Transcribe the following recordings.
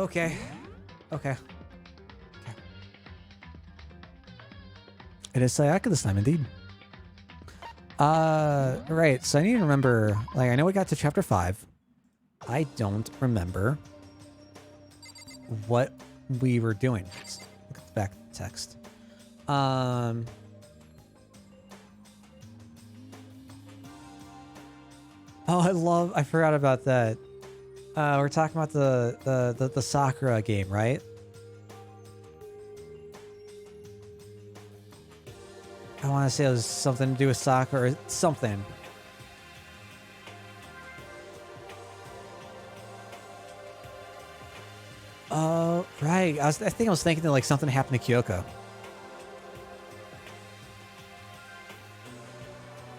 Okay. Okay. It is Sayaka this time, indeed. Right. So I need to remember. Like, I know we got to chapter 5. I don't remember what we were doing. Let's look at the back text. Oh, I forgot about that. We're talking about the Sakura game, right? I want to say it was something to do with soccer or something. Oh, right. I think I was thinking that like something happened to Kyoko.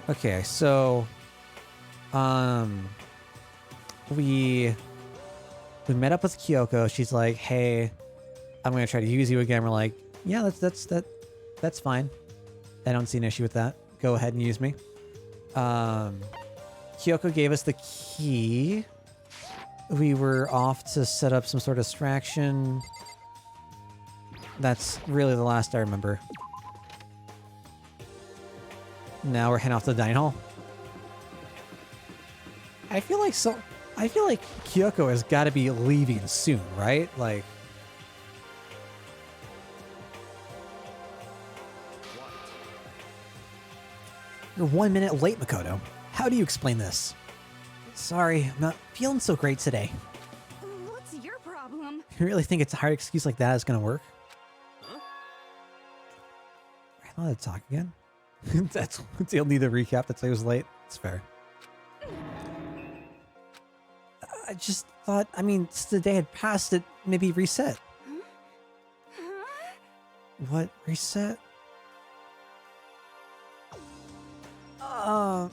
Okay, so we met up with Kyoko. She's like, "Hey, I'm gonna try to use you again." We're like, "Yeah, that's fine. I don't see an issue with that. Go ahead and use me." Kyoko gave us the key. We were off to set up some sort of distraction. That's really the last I remember. Now we're heading off to the dining hall. I feel like Kyoko has got to be leaving soon, right? Like, you're 1 minute late, Makoto. How do you explain this? Sorry, I'm not feeling so great today. What's your problem? You really think it's a hard excuse like that is gonna work? Huh? I thought I'd talk again. You'll need a recap. That's why he was late. It's fair. I just thought, I mean, since the day had passed, it maybe reset. Huh? Huh? What reset? Oh,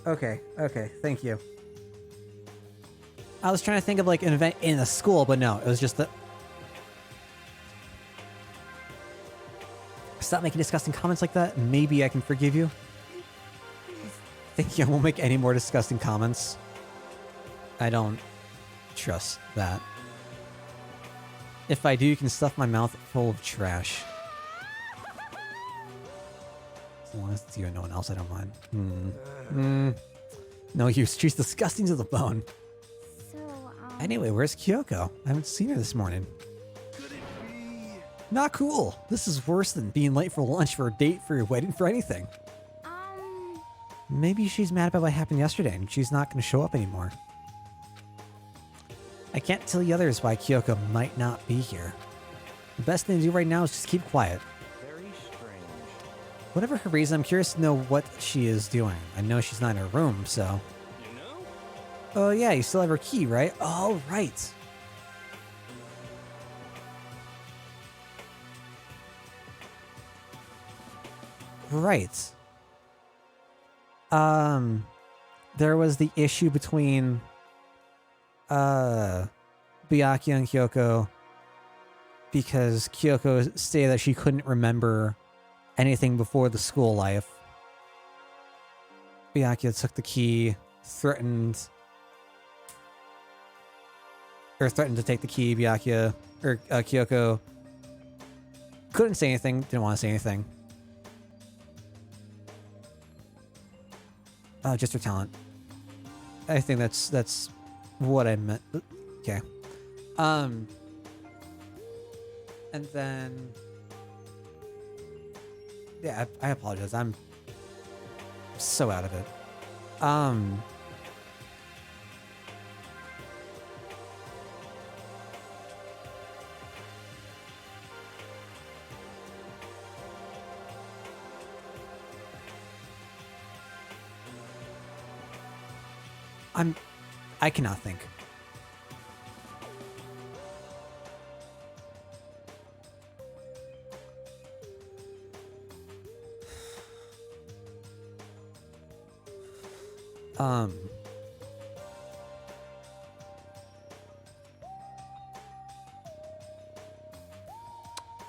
okay, thank you. I was trying to think of like an event in a school, but no, it was just the... Stop making disgusting comments like that. Maybe I can forgive you. Thank you. I won't make any more disgusting comments. I don't trust that. If I do, you can stuff my mouth full of trash. As long as it's you and no one else, I don't mind. No use. She's disgusting to the bone. So, Anyway, where's Kyoko? I haven't seen her this morning. Could it be? Not cool. This is worse than being late for lunch, for a date, for your wedding, for anything. Maybe she's mad about what happened yesterday and she's not going to show up anymore. I can't tell the others why Kyoko might not be here. The best thing to do right now is just keep quiet. Very strange. Whatever her reason, I'm curious to know what she is doing. I know she's not in her room, so... You know? Oh yeah, you still have her key, right? Oh, right. Right. There was the issue between Byakuya and Kyoko because Kyoko stated that she couldn't remember anything before the school life. Byakuya took the key, threatened to take the key. Kyoko couldn't say anything, didn't want to say anything. Just her talent. I think that's what I meant. Okay. And then... Yeah, I apologize. I'm so out of it. I cannot think.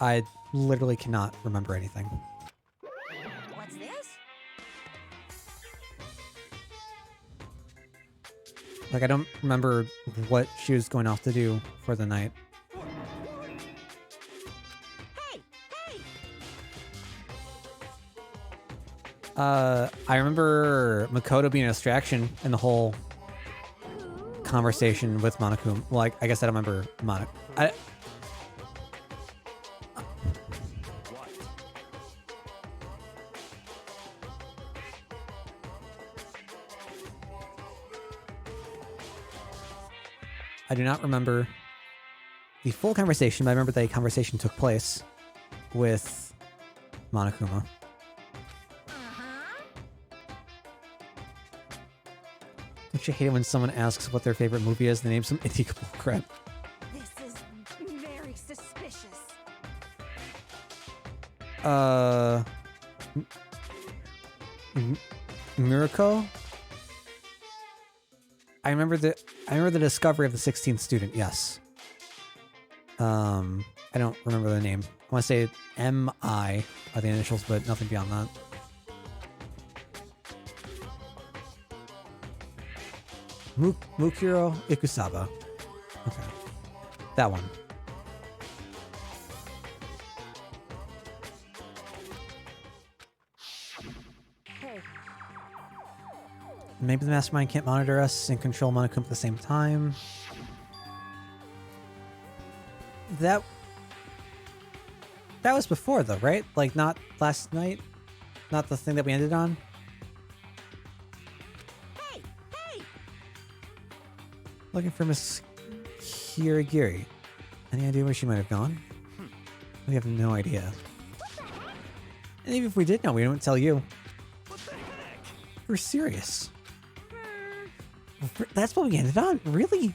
I literally cannot remember anything. What's this? Like, I don't remember what she was going off to do for the night. Hey! Hey! I remember Makoto being a distraction in the whole conversation with Monokuma. Well, I guess I don't remember What? I do not remember the full conversation, but I remember that a conversation took place with Monokuma. Don't you hate it when someone asks what their favorite movie is and they name some indie crap? This is very suspicious. Miracle? I remember the discovery of the 16th student, yes. I don't remember the name. I want to say M.I. are the initials, but nothing beyond that. Mukuro Ikusaba. Okay. That one. Hey. Maybe the mastermind can't monitor us and control Monokuma at the same time. That was before though, right? Like not last night? Not the thing that we ended on? Hey! Hey! Looking for Miss Kirigiri. Any idea where she might have gone? We have no idea. And even if we did know, we wouldn't tell you. What the heck? We're serious. That's what we ended on? Really?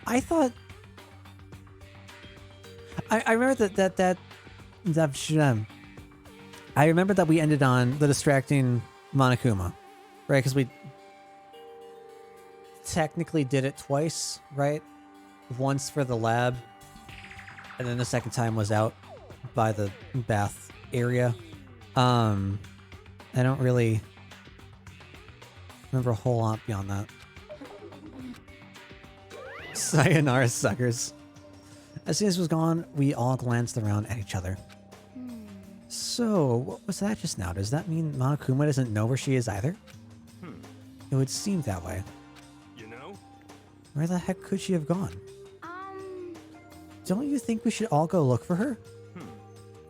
I thought... I remember that I remember that we ended on the distracting Monokuma, right? Because we technically did it twice, right? Once for the lab, and then the second time was out by the bath area. I don't really remember a whole lot beyond that. Sayonara, suckers. As soon as it was gone, we all glanced around at each other. So, what was that just now? Does that mean Monokuma doesn't know where she is either? It would seem that way. You know? Where the heck could she have gone? Don't you think we should all go look for her?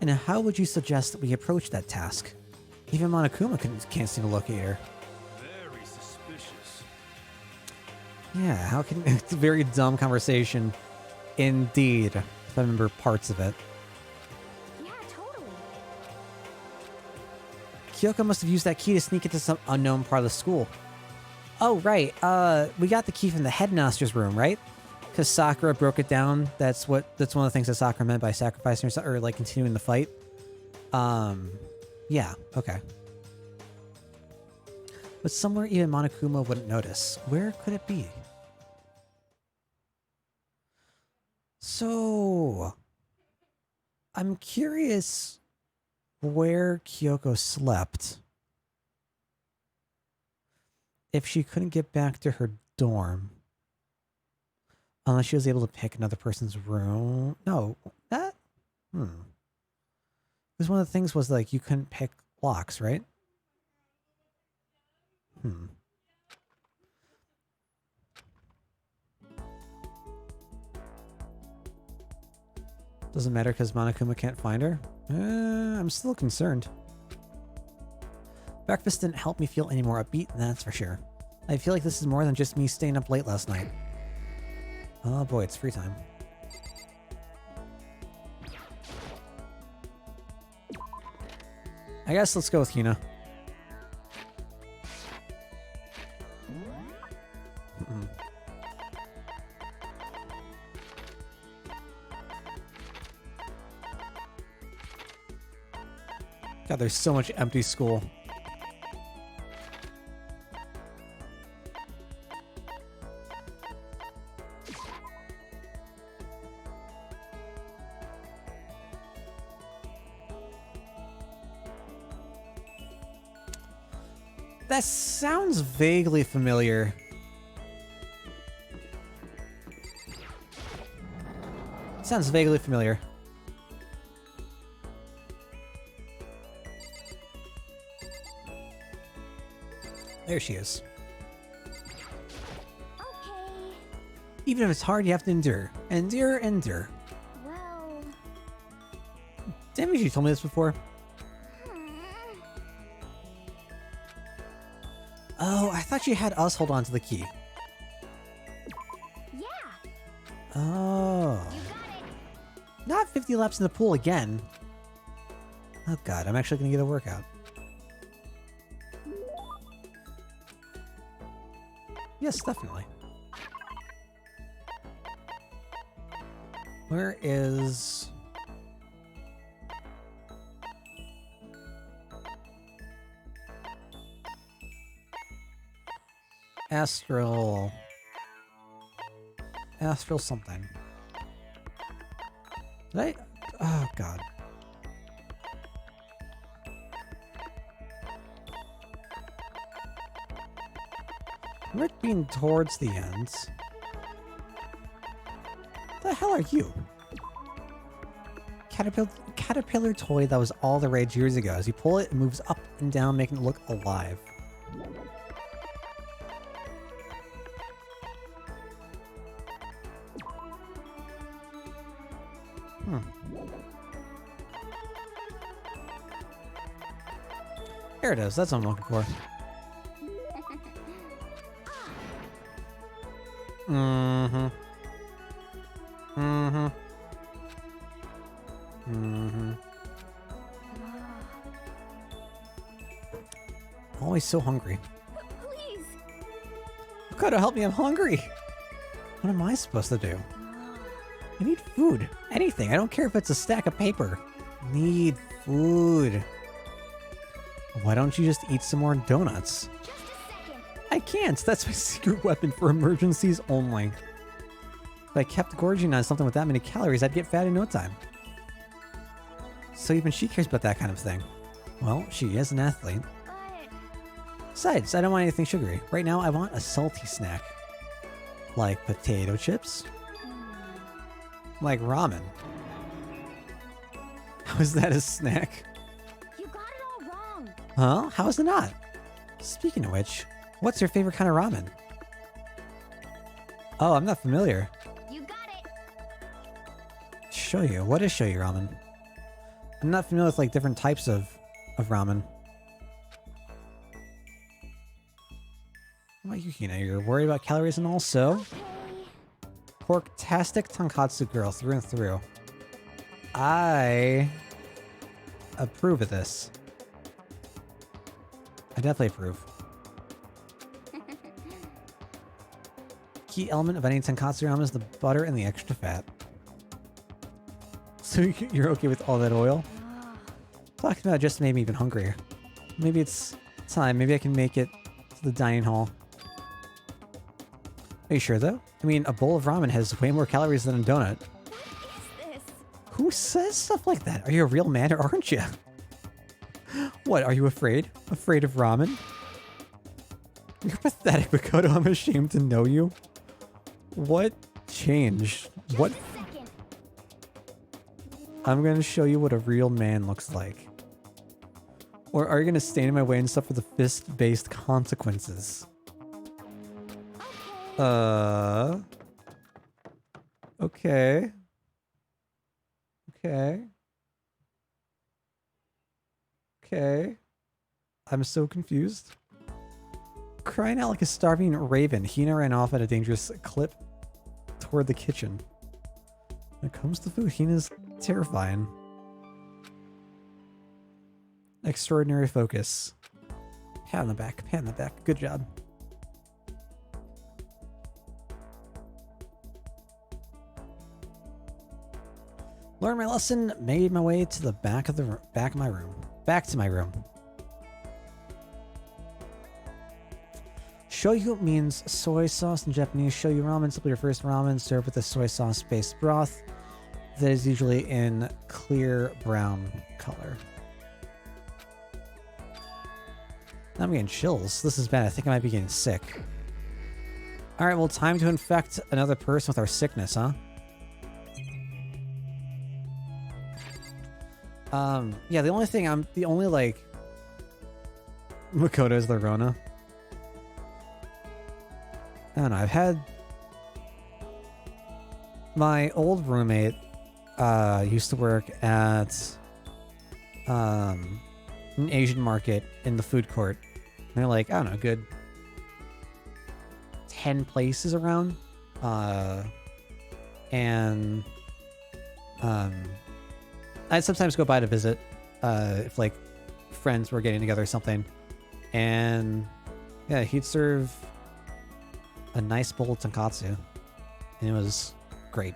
And how would you suggest that we approach that task? Even Monokuma can't seem to locate her. Very suspicious. Yeah, how can... It's a very dumb conversation. Indeed. If I remember parts of it. Yeah, totally. Kyoko must have used that key to sneak into some unknown part of the school. Oh, right. We got the key from the headmaster's room, right? Because Sakura broke it down. That's one of the things that Sakura meant by sacrificing herself, or like continuing the fight. Yeah, okay. But somewhere even Monokuma wouldn't notice. Where could it be? So, I'm curious where Kyoko slept. If she couldn't get back to her dorm. Unless she was able to pick another person's room. No, that... Because one of the things was, like, you couldn't pick locks, right? Doesn't matter because Monokuma can't find her? I'm still concerned. Breakfast didn't help me feel any more upbeat, that's for sure. I feel like this is more than just me staying up late last night. Oh boy, it's free time. I guess let's go with Hina. God, there's so much empty school. That sounds vaguely familiar. Sounds vaguely familiar. There she is. Okay. Even if it's hard, you have to endure. Endure, endure. Well. Damn it, you told me this before. Oh, I thought you had us hold on to the key. Yeah. Oh. You got it. Not 50 laps in the pool again. Oh god, I'm actually gonna get a workout. Yes, definitely. Where is... Astral something. Did I? Oh god. We're being towards the end. The hell are you? Caterpillar toy that was all the rage years ago. As you pull it, it moves up and down, making it look alive. There it is. That's what I'm looking for. Mm-hmm. Mm-hmm. Mm-hmm. Always so hungry. Please. You gotta help me, I'm hungry. What am I supposed to do? I need food. Anything. I don't care if it's a stack of paper. Need food. Why don't you just eat some more donuts? Just a second. I can't. That's my secret weapon for emergencies only. If I kept gorging on something with that many calories, I'd get fat in no time. So even she cares about that kind of thing. Well, she is an athlete. But Besides, I don't want anything sugary. Right now, I want a salty snack. Like potato chips. Like ramen. How is that a snack? you got it all wrong. Huh? How is it not? Speaking of which, what's your favorite kind of ramen? Oh, I'm not familiar. You got it. Shoyu. What is shoyu ramen? I'm not familiar with like different types of ramen. What about you, Hina? You're worried about calories and all, so? Okay. Porktastic tonkatsu girl through and through. I approve of this. I definitely approve. Key element of any tonkatsu ramen is the butter and the extra fat. So you're okay with all that oil? Talking about it just made me even hungrier. Maybe it's time. Maybe I can make it to the dining hall. Are you sure though? I mean, a bowl of ramen has way more calories than a donut. What is this? Who says stuff like that? Are you a real man or aren't you? What, are you afraid? Afraid of ramen? You're pathetic, Makoto. I'm ashamed to know you. What changed? Just What? a second. I'm gonna show you what a real man looks like. Or are you gonna stand in my way and suffer the fist-based consequences? Okay. Okay. Okay. Okay. I'm so confused. Crying out like a starving raven, Hina ran off at a dangerous clip toward the kitchen. When it comes to food, Hina's terrifying. Extraordinary focus. Pat on the back, pat on the back. Good job. Learned my lesson, made my way to the back of my room. Back to my room. Shoyu means soy sauce in Japanese. Shoyu ramen simply refers to ramen served with a soy sauce-based broth that is usually in clear brown color. I'm getting chills. This is bad. I think I might be getting sick. Alright, well, time to infect another person with our sickness, huh? Yeah, the only, like... Makoto is the Rona. I don't know, I've had... My old roommate, used to work at, an Asian market in the food court. And they're like, I don't know, good 10 places around. I'd sometimes go by to visit, if like friends were getting together or something. And yeah, he'd serve a nice bowl of tonkatsu. And it was great.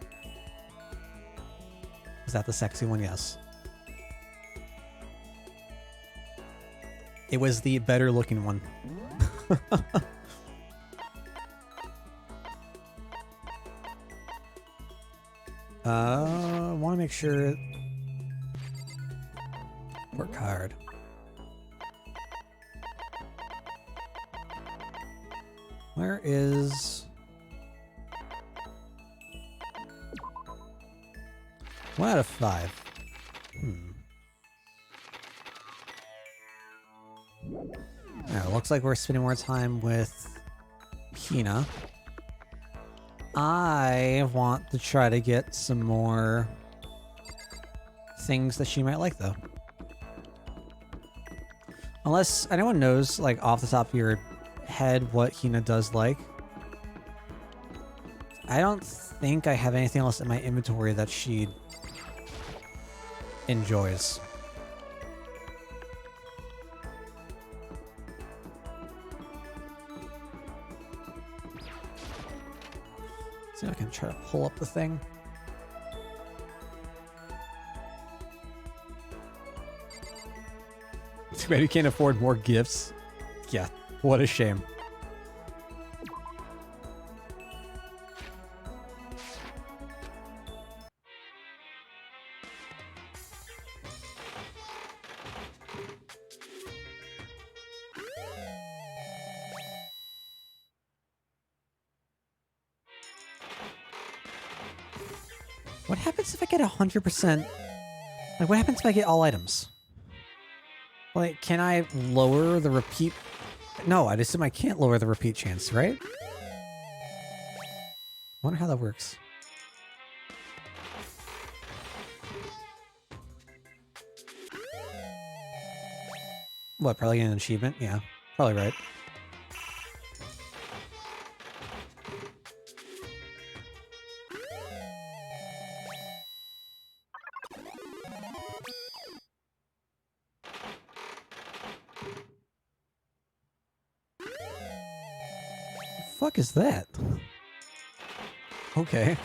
Is that the sexy one? Yes. It was the better looking one. I want to make sure. Work hard. Where is... 1 out of 5. Alright, looks like we're spending more time with Hina. I want to try to get some more things that she might like, though. Unless anyone knows, like, off the top of your head what Hina does like. I don't think I have anything else in my inventory that she enjoys. See if I can try to pull up the thing. Too bad you can't afford more gifts. Yeah, what a shame. What happens if I get 100%? Like, what happens if I get all items? Like, can I lower the repeat? No, I'd assume I can't lower the repeat chance, right? Wonder how that works. What, probably an achievement? Yeah, probably right. Fuck is that? Okay.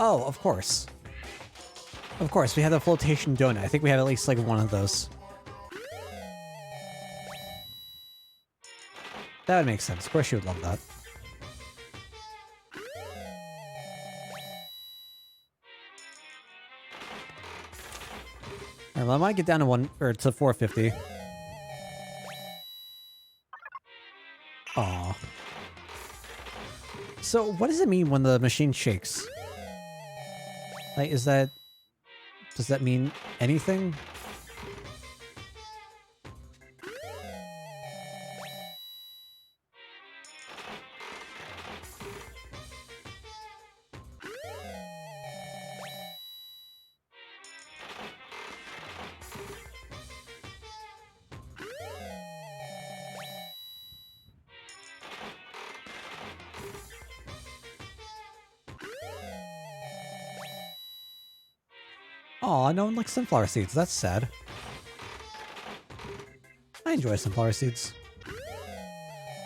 Oh, of course. Of course, we have the flotation donut. I think we have at least like one of those. That would make sense. Of course she would love that. Alright, well, I might get down to 450. Aw. So, what does it mean when the machine shakes? Like, does that mean anything? Aw, no one likes sunflower seeds. That's sad. I enjoy sunflower seeds.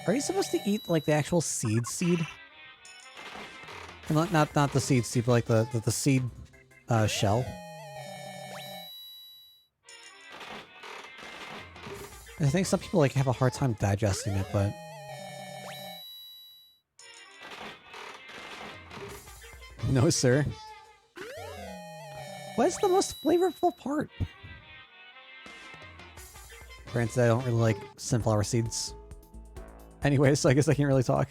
Are you supposed to eat, like, the actual seed? Not the seed seed, but like the seed shell. I think some people like have a hard time digesting it, but no, sir. What is the most flavorful part? Granted, I don't really like sunflower seeds. Anyway, so I guess I can't really talk.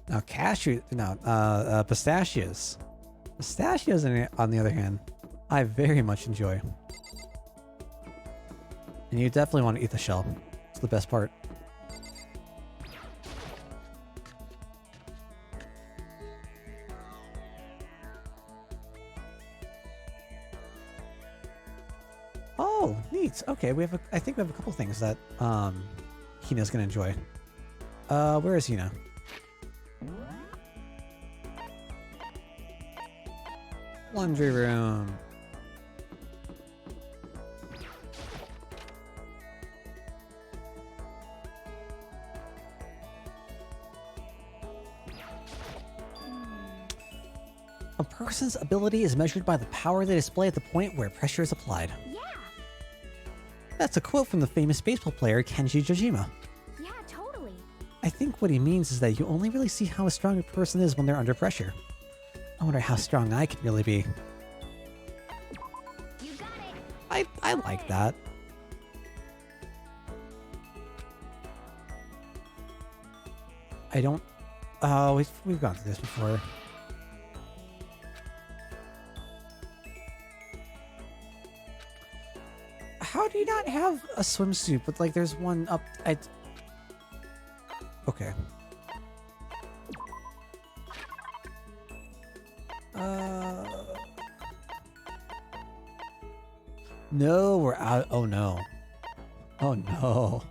Now, pistachios. Pistachios, on the other hand, I very much enjoy. And you definitely want to eat the shell. It's the best part. Oh, neat. Okay, I think we have a couple things that Hina's gonna enjoy. Where is Hina? Laundry room. A person's ability is measured by the power they display at the point where pressure is applied. Yeah. That's a quote from the famous baseball player Kenji Jojima. Yeah, totally. I think what he means is that you only really see how strong a person is when they're under pressure. I wonder how strong I could really be. You got it. I like that. I don't... Oh, we've gone through this before. How do you not have a swimsuit, but like there's one up... Okay. No, we're out. Oh no. Oh no.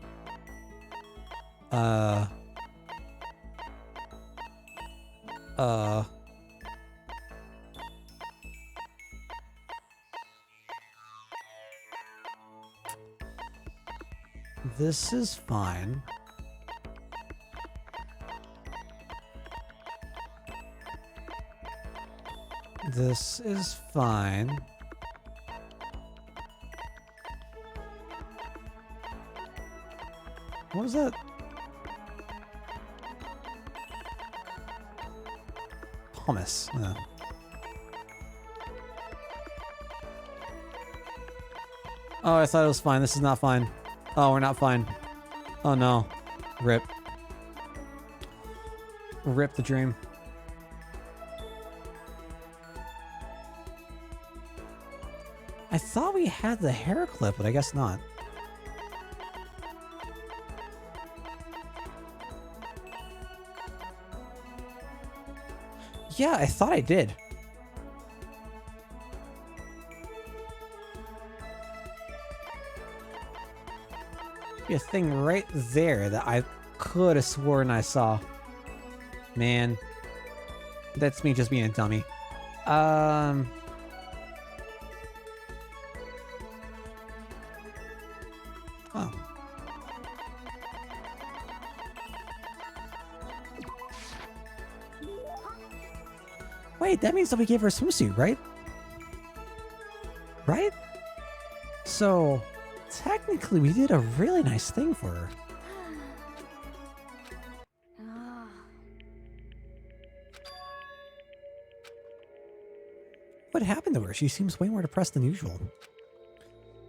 This is fine. This is fine. What was that? Hummus. Yeah. Oh, I thought it was fine. This is not fine. Oh, we're not fine. Oh no. Rip. Rip the dream. I thought we had the hair clip, but I guess not. Yeah, I thought I did. Be a thing right there that I could have sworn I saw. Man. That's me just being a dummy. Oh. Wait, that means that we gave her a swimsuit, right? Right? So, technically we did a really nice thing for her. Ah. What happened to her? She seems way more depressed than usual.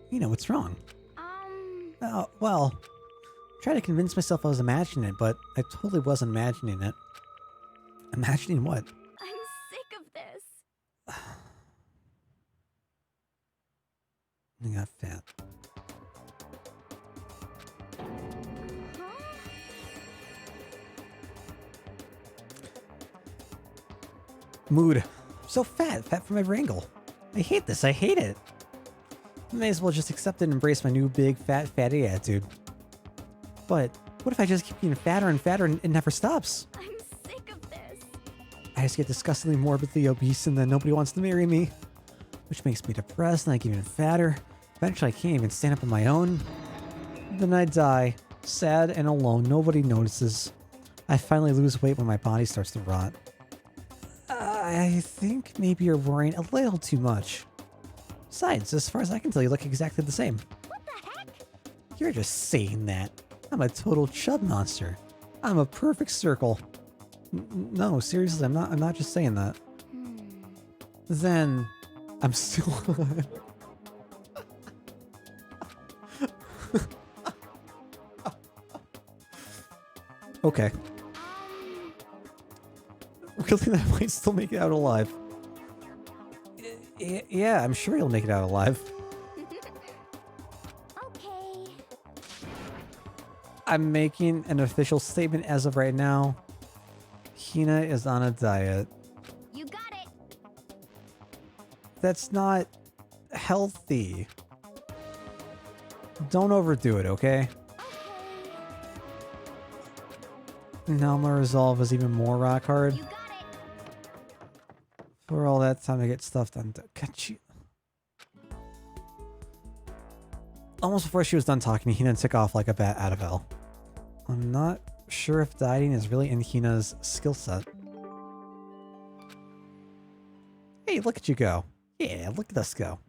You know, what's wrong? Well, I tried to convince myself I was imagining it, but I totally wasn't imagining it. Imagining what? I'm sick of this. I got fat. Mood. So fat. Fat from every angle. I hate this. I hate it. I may as well just accept it and embrace my new big, fat, fatty attitude. But what if I just keep getting fatter and fatter and it never stops? I'm sick of this. I just get disgustingly morbidly obese and then nobody wants to marry me. Which makes me depressed and I get even fatter. Eventually I can't even stand up on my own. Then I die. Sad and alone. Nobody notices. I finally lose weight when my body starts to rot. I think maybe you're worrying a little too much. Besides, as far as I can tell, you look exactly the same. What the heck? You're just saying that. I'm a total chub monster. I'm a perfect circle. No, seriously, I'm not just saying that. Then, I'm still... Okay. Really, that might still make it out alive. Yeah, I'm sure he'll make it out alive. Okay. I'm making an official statement as of right now. Hina is on a diet. You got it. That's not healthy. Don't overdo it, okay? Now my resolve is even more rock hard. You got it. For all that time to get stuff done. God, almost before she was done talking, Hina took off like a bat out of hell. I'm not sure if dieting is really in Hina's skill set. Hey, look at you go. Yeah, look at us go.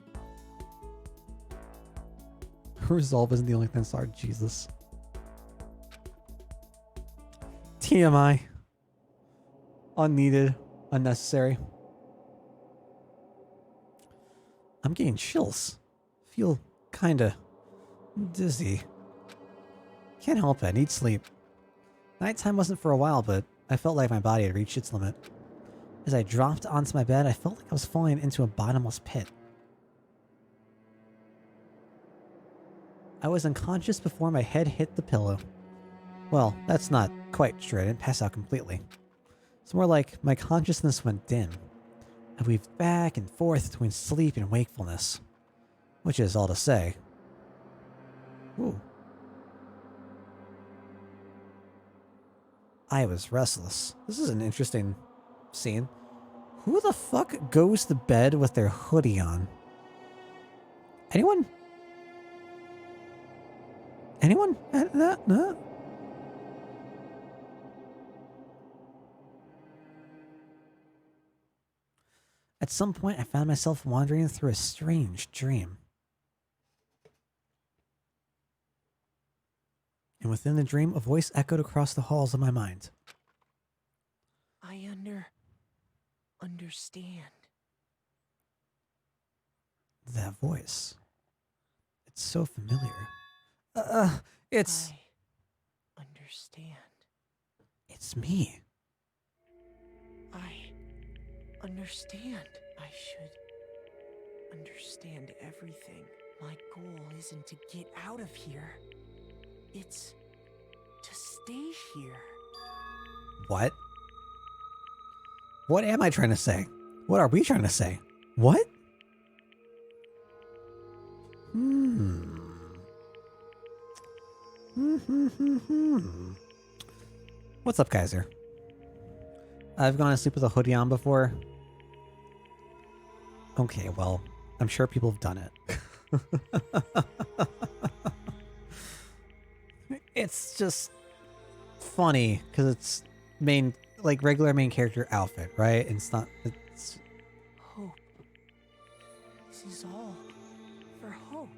Her resolve isn't the only thing. Sorry, Jesus. TMI. Unneeded. Unnecessary. I'm getting chills. Feel kinda dizzy. Can't help it, I need sleep. Nighttime wasn't for a while, but I felt like my body had reached its limit. As I dropped onto my bed, I felt like I was falling into a bottomless pit. I was unconscious before my head hit the pillow. Well, that's not quite true, I didn't pass out completely. It's more like my consciousness went dim. I weaved back and forth between sleep and wakefulness. Which is all to say. Ooh. I was restless. This is an interesting scene. Who the fuck goes to bed with their hoodie on? Anyone? Anyone? No? At some point, I found myself wandering through a strange dream. And within the dream, a voice echoed across the halls of my mind. I understand. That voice. It's so familiar. It's... I understand. It's me. I understand. I should understand everything. My goal isn't to get out of here. It's to stay here. What? What am I trying to say? What are we trying to say? What? What's up, Kaiser? I've gone to sleep with a hoodie on before. Okay, well, I'm sure people have done it. It's just funny because it's regular main character outfit, right? It's not. It's Hope. This is all for Hope.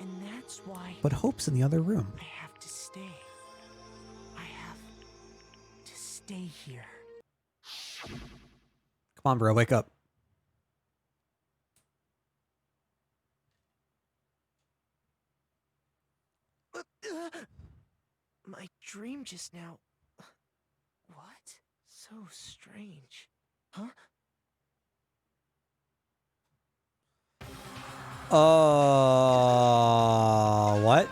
And that's why but Hope's in the other room. I have to stay. I have to stay here. Come on, bro, wake up. My dream just now. What? So strange. Huh? What?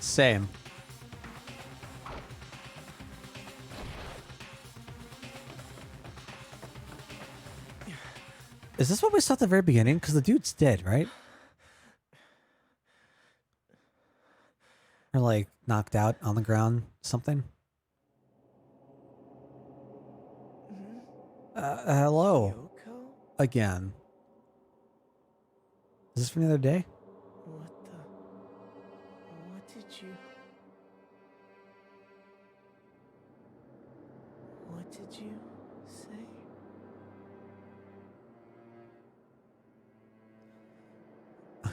Same. Is this what we saw at the very beginning? Because the dude's dead, right? Or like knocked out on the ground, something. Hello. Yoko? Again. Is this from the other day? What did you...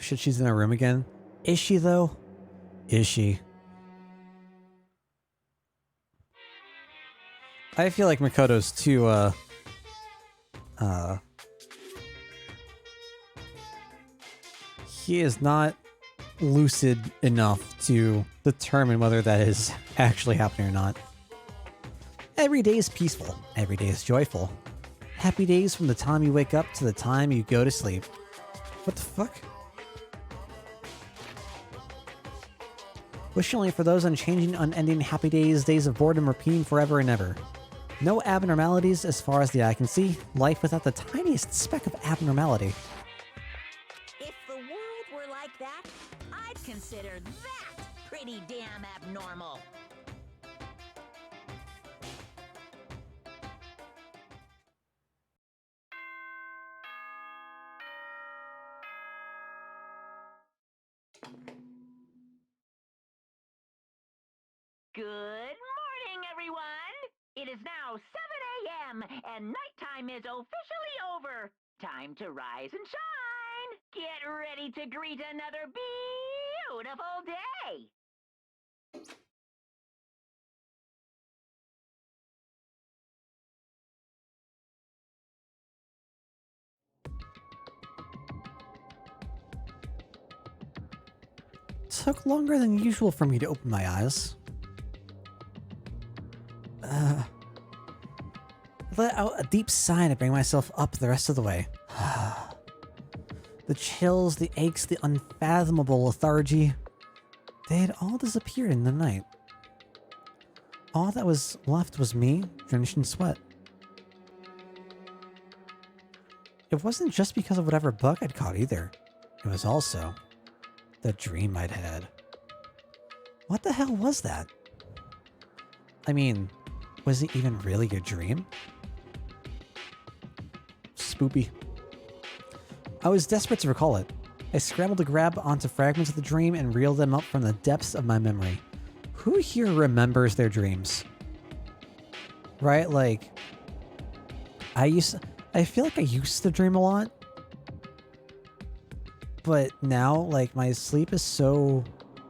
shit, she's in her room again. Is she, though? Is she? I feel like Makoto's too, he is not lucid enough to determine whether that is actually happening or not. Every day is peaceful. Every day is joyful. Happy days from the time you wake up to the time you go to sleep. What the fuck? Wish only for those unchanging, unending happy days, days of boredom repeating forever and ever. No abnormalities as far as the eye can see. Life without the tiniest speck of abnormality. If the world were like that, I'd consider that pretty damn abnormal. Good morning, everyone! It is now 7 a.m. and nighttime is officially over. Time to rise and shine! Get ready to greet another beautiful day! Took longer than usual for me to open my eyes. Let out a deep sigh to bring myself up the rest of the way. The chills, the aches, the unfathomable lethargy, they had all disappeared in the night. All that was left was me, drenched in sweat. It wasn't just because of whatever bug I'd caught either. It was also the dream I'd had. What the hell was that? I mean, was it even really a dream? Spoopy. I was desperate to recall it. I scrambled to grab onto fragments of the dream and reel them up from the depths of my memory. Who here remembers their dreams? Right? Like, I feel like I used to dream a lot. But now, like, my sleep is so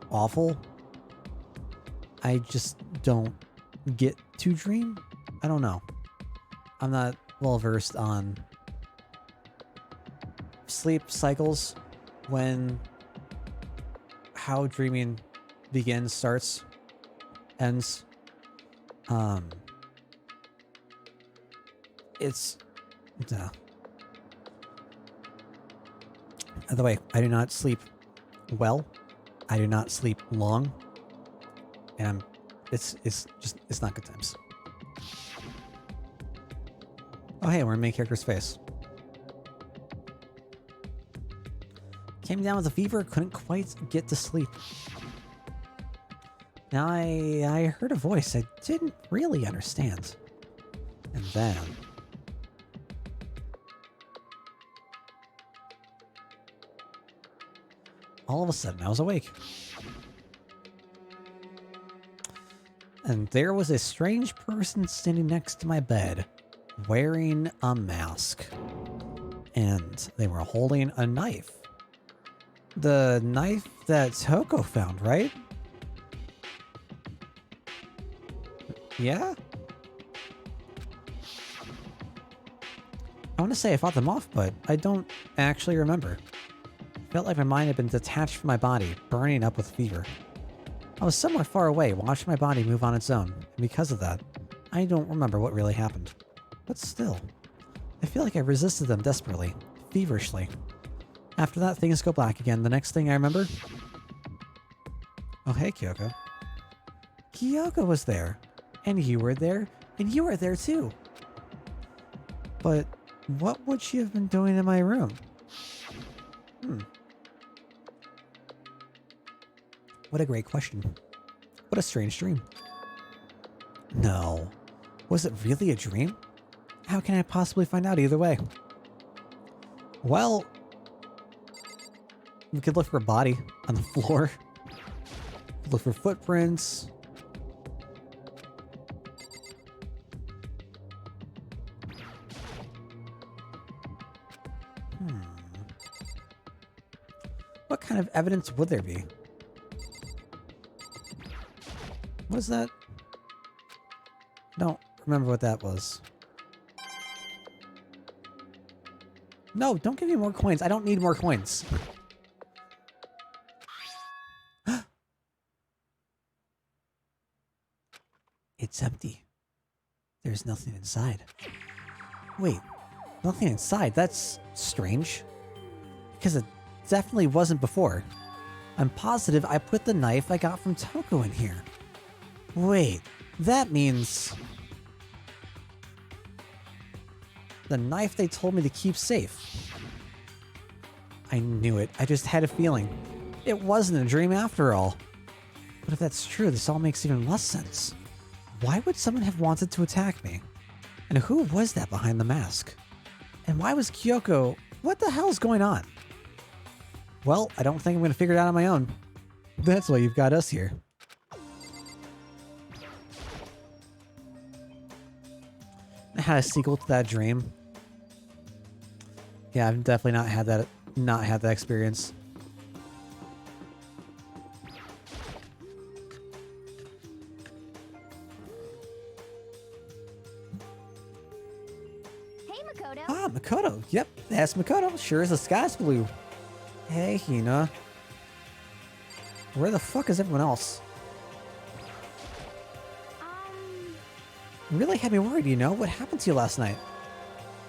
awful. I just don't get to dream. I don't know. I'm not well versed on sleep cycles, when how dreaming begins, starts, ends. It's by the way, I do not sleep well. I do not sleep long, and it's not good times. Oh hey, we're in main character's face. Came down with a fever, couldn't quite get to sleep. Now I heard a voice I didn't really understand. And then all of a sudden I was awake. And there was a strange person standing next to my bed, wearing a mask. And they were holding a knife. The knife that Toko found, right? Yeah? I want to say I fought them off, but I don't actually remember. Felt like my mind had been detached from my body, burning up with fever. I was somewhere far away, watching my body move on its own, and because of that, I don't remember what really happened. But still, I feel like I resisted them desperately, feverishly. After that, things go black again. The next thing I remember... Oh, hey, Kyoko. Kyoko was there. And you were there. And you were there, too. But what would she have been doing in my room? What a great question. What a strange dream. No. Was it really a dream? How can I possibly find out either way? Well... we could look for a body on the floor. Look for footprints. What kind of evidence would there be? What is that? Don't remember what that was. No, don't give me more coins. I don't need more coins. It's empty. There's nothing inside. Wait, nothing inside? That's strange. Because it definitely wasn't before. I'm positive I put the knife I got from Toko in here. Wait, that means... the knife they told me to keep safe. I knew it. I just had a feeling. It wasn't a dream after all. But if that's true, this all makes even less sense. Why would someone have wanted to attack me? And who was that behind the mask? And why was Kyoko... what the hell's going on? Well, I don't think I'm going to figure it out on my own. That's why you've got us here. I had a sequel to that dream. Yeah, I've definitely not had that experience. Hey, Makoto. Ah, Makoto. Yep, that's Makoto. Sure as the sky's blue. Hey, Hina. Where the fuck is everyone else? Really had me worried, you know? What happened to you last night?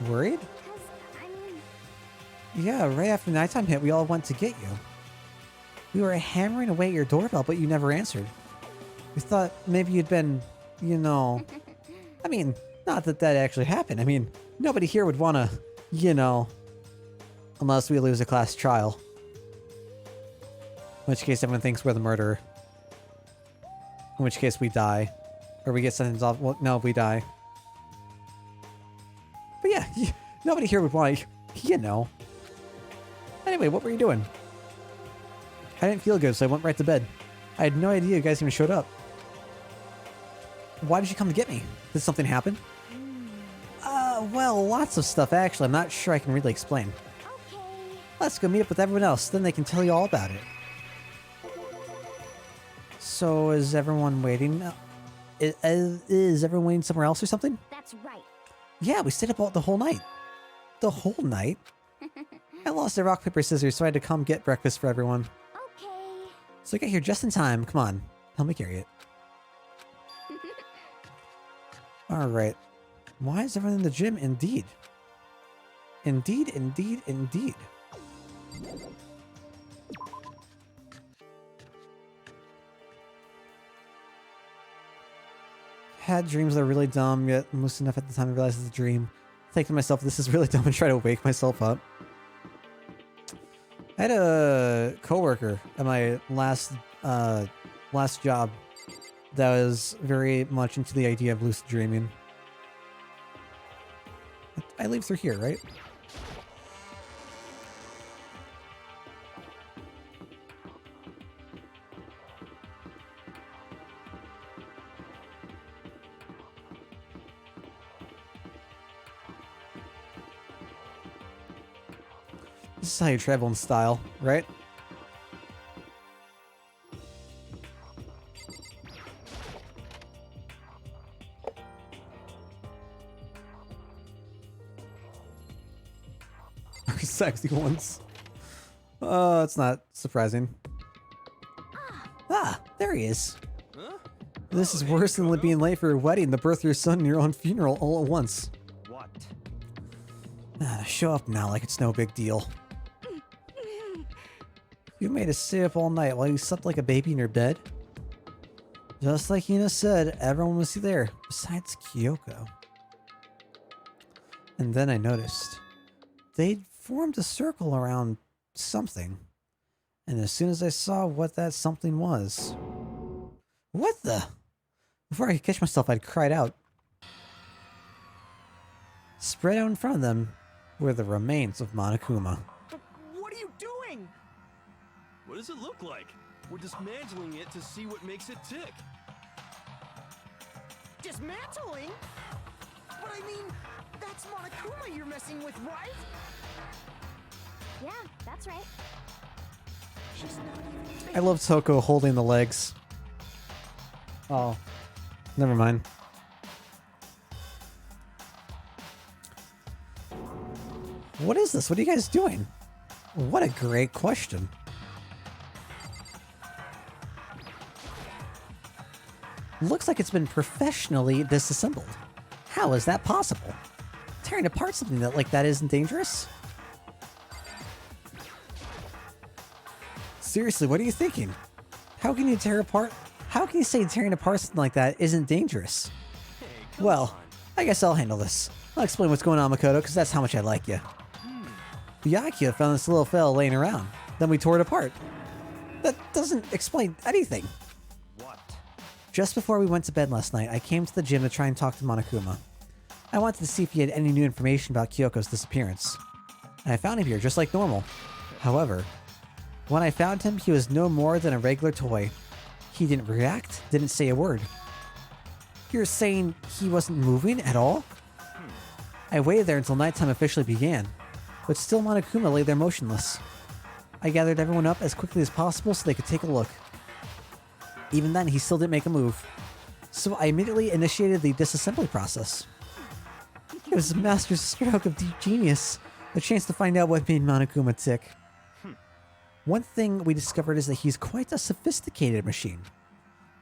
Worried? 'Cause, I mean... Yeah, right after nighttime hit, we all went to get you. We were hammering away at your doorbell, but you never answered. We thought maybe you'd been, you know... I mean, not that that actually happened. I mean, nobody here would want to, you know... unless we lose a class trial. In which case everyone thinks we're the murderer. In which case we die. Or we get sentenced off. Well, no, we die. But yeah, nobody here would want, you know. Anyway, what were you doing? I didn't feel good, so I went right to bed. I had no idea you guys even showed up. Why did you come to get me? Did something happen? Well, lots of stuff, actually. I'm not sure I can really explain. Okay. Let's go meet up with everyone else, then they can tell you all about it. So, is everyone waiting? Is everyone waiting somewhere else or something? That's right. Yeah, we stayed up all the whole night. The whole night? I lost a rock, paper, scissors, so I had to come get breakfast for everyone. Okay. So I got here just in time. Come on, help me carry it. Alright. Why is everyone in the gym? Indeed. Indeed, indeed, indeed. Had dreams that are really dumb, yet most enough at the time to realize it's a dream. Think to myself, this is really dumb, and try to wake myself up. I had a coworker at my last job that was very much into the idea of lucid dreaming. I leave through here, right? This is how you travel in style, right? Sexy ones. It's not surprising. Ah, there he is. Huh? This Oh, is hey, worse than Makoto. being late for your wedding, the birth of your son, and your own funeral all at once. What? Show up now like it's no big deal. You made us stay up all night while you slept like a baby in your bed? Just like Hina said, everyone was there, besides Kyoko. And then I noticed. They'd formed a circle around something. And as soon as I saw what that something was... What the? Before I could catch myself, I'd cried out. Spread out in front of them were the remains of Monokuma. But what are you doing? What does it look like? We're dismantling it to see what makes it tick. Dismantling? But I mean, that's Monokuma you're messing with, right? Yeah, that's right. I love Toko holding the legs. Oh, never mind. What is this? What are you guys doing? What a great question. Looks like it's been professionally disassembled. How is that possible? Tearing apart something like that isn't dangerous? Seriously, what are you thinking? How can you tear apart? How can you say tearing apart something like that isn't dangerous? Well, I guess I'll handle this. I'll explain what's going on, Makoto, because that's how much I like you. Byakuya found this little fella laying around. Then we tore it apart. That doesn't explain anything. What? Just before we went to bed last night, I came to the gym to try and talk to Monokuma. I wanted to see if he had any new information about Kyoko's disappearance. And I found him here just like normal. However, when I found him, he was no more than a regular toy. He didn't react, didn't say a word. You're saying he wasn't moving at all? I waited there until nighttime officially began, but still Monokuma lay there motionless. I gathered everyone up as quickly as possible so they could take a look. Even then, he still didn't make a move. So I immediately initiated the disassembly process. It was a master stroke of deep genius, a chance to find out what made Monokuma tick. One thing we discovered is that he's quite a sophisticated machine.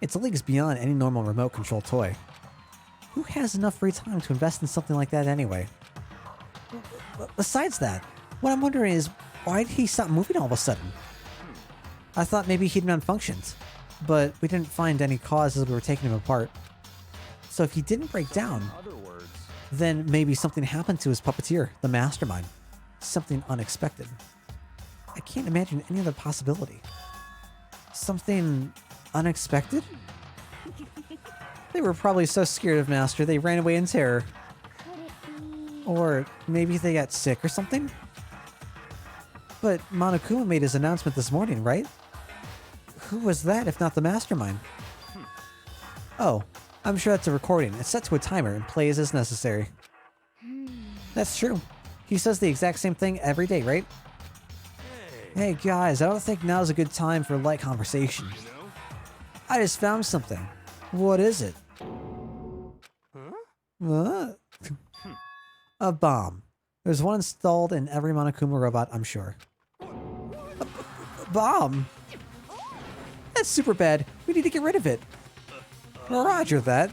It's leagues beyond any normal remote control toy. Who has enough free time to invest in something like that anyway? Besides that, what I'm wondering is, why did he stop moving all of a sudden? I thought maybe he'd malfunctioned, but we didn't find any cause as we were taking him apart. So if he didn't break down, then maybe something happened to his puppeteer, the mastermind. Something unexpected. I can't imagine any other possibility. Something unexpected? They were probably so scared of Master they ran away in terror. Or maybe they got sick or something? But Monokuma made his announcement this morning, right? Who was that if not the mastermind? Oh, I'm sure that's a recording. It's set to a timer and plays as necessary. That's true. He says the exact same thing every day, right? Hey guys, I don't think now's a good time for light conversation. I just found something. What is it? What? A bomb. There's one installed in every Monokuma robot, I'm sure. A bomb? That's super bad. We need to get rid of it. Roger that.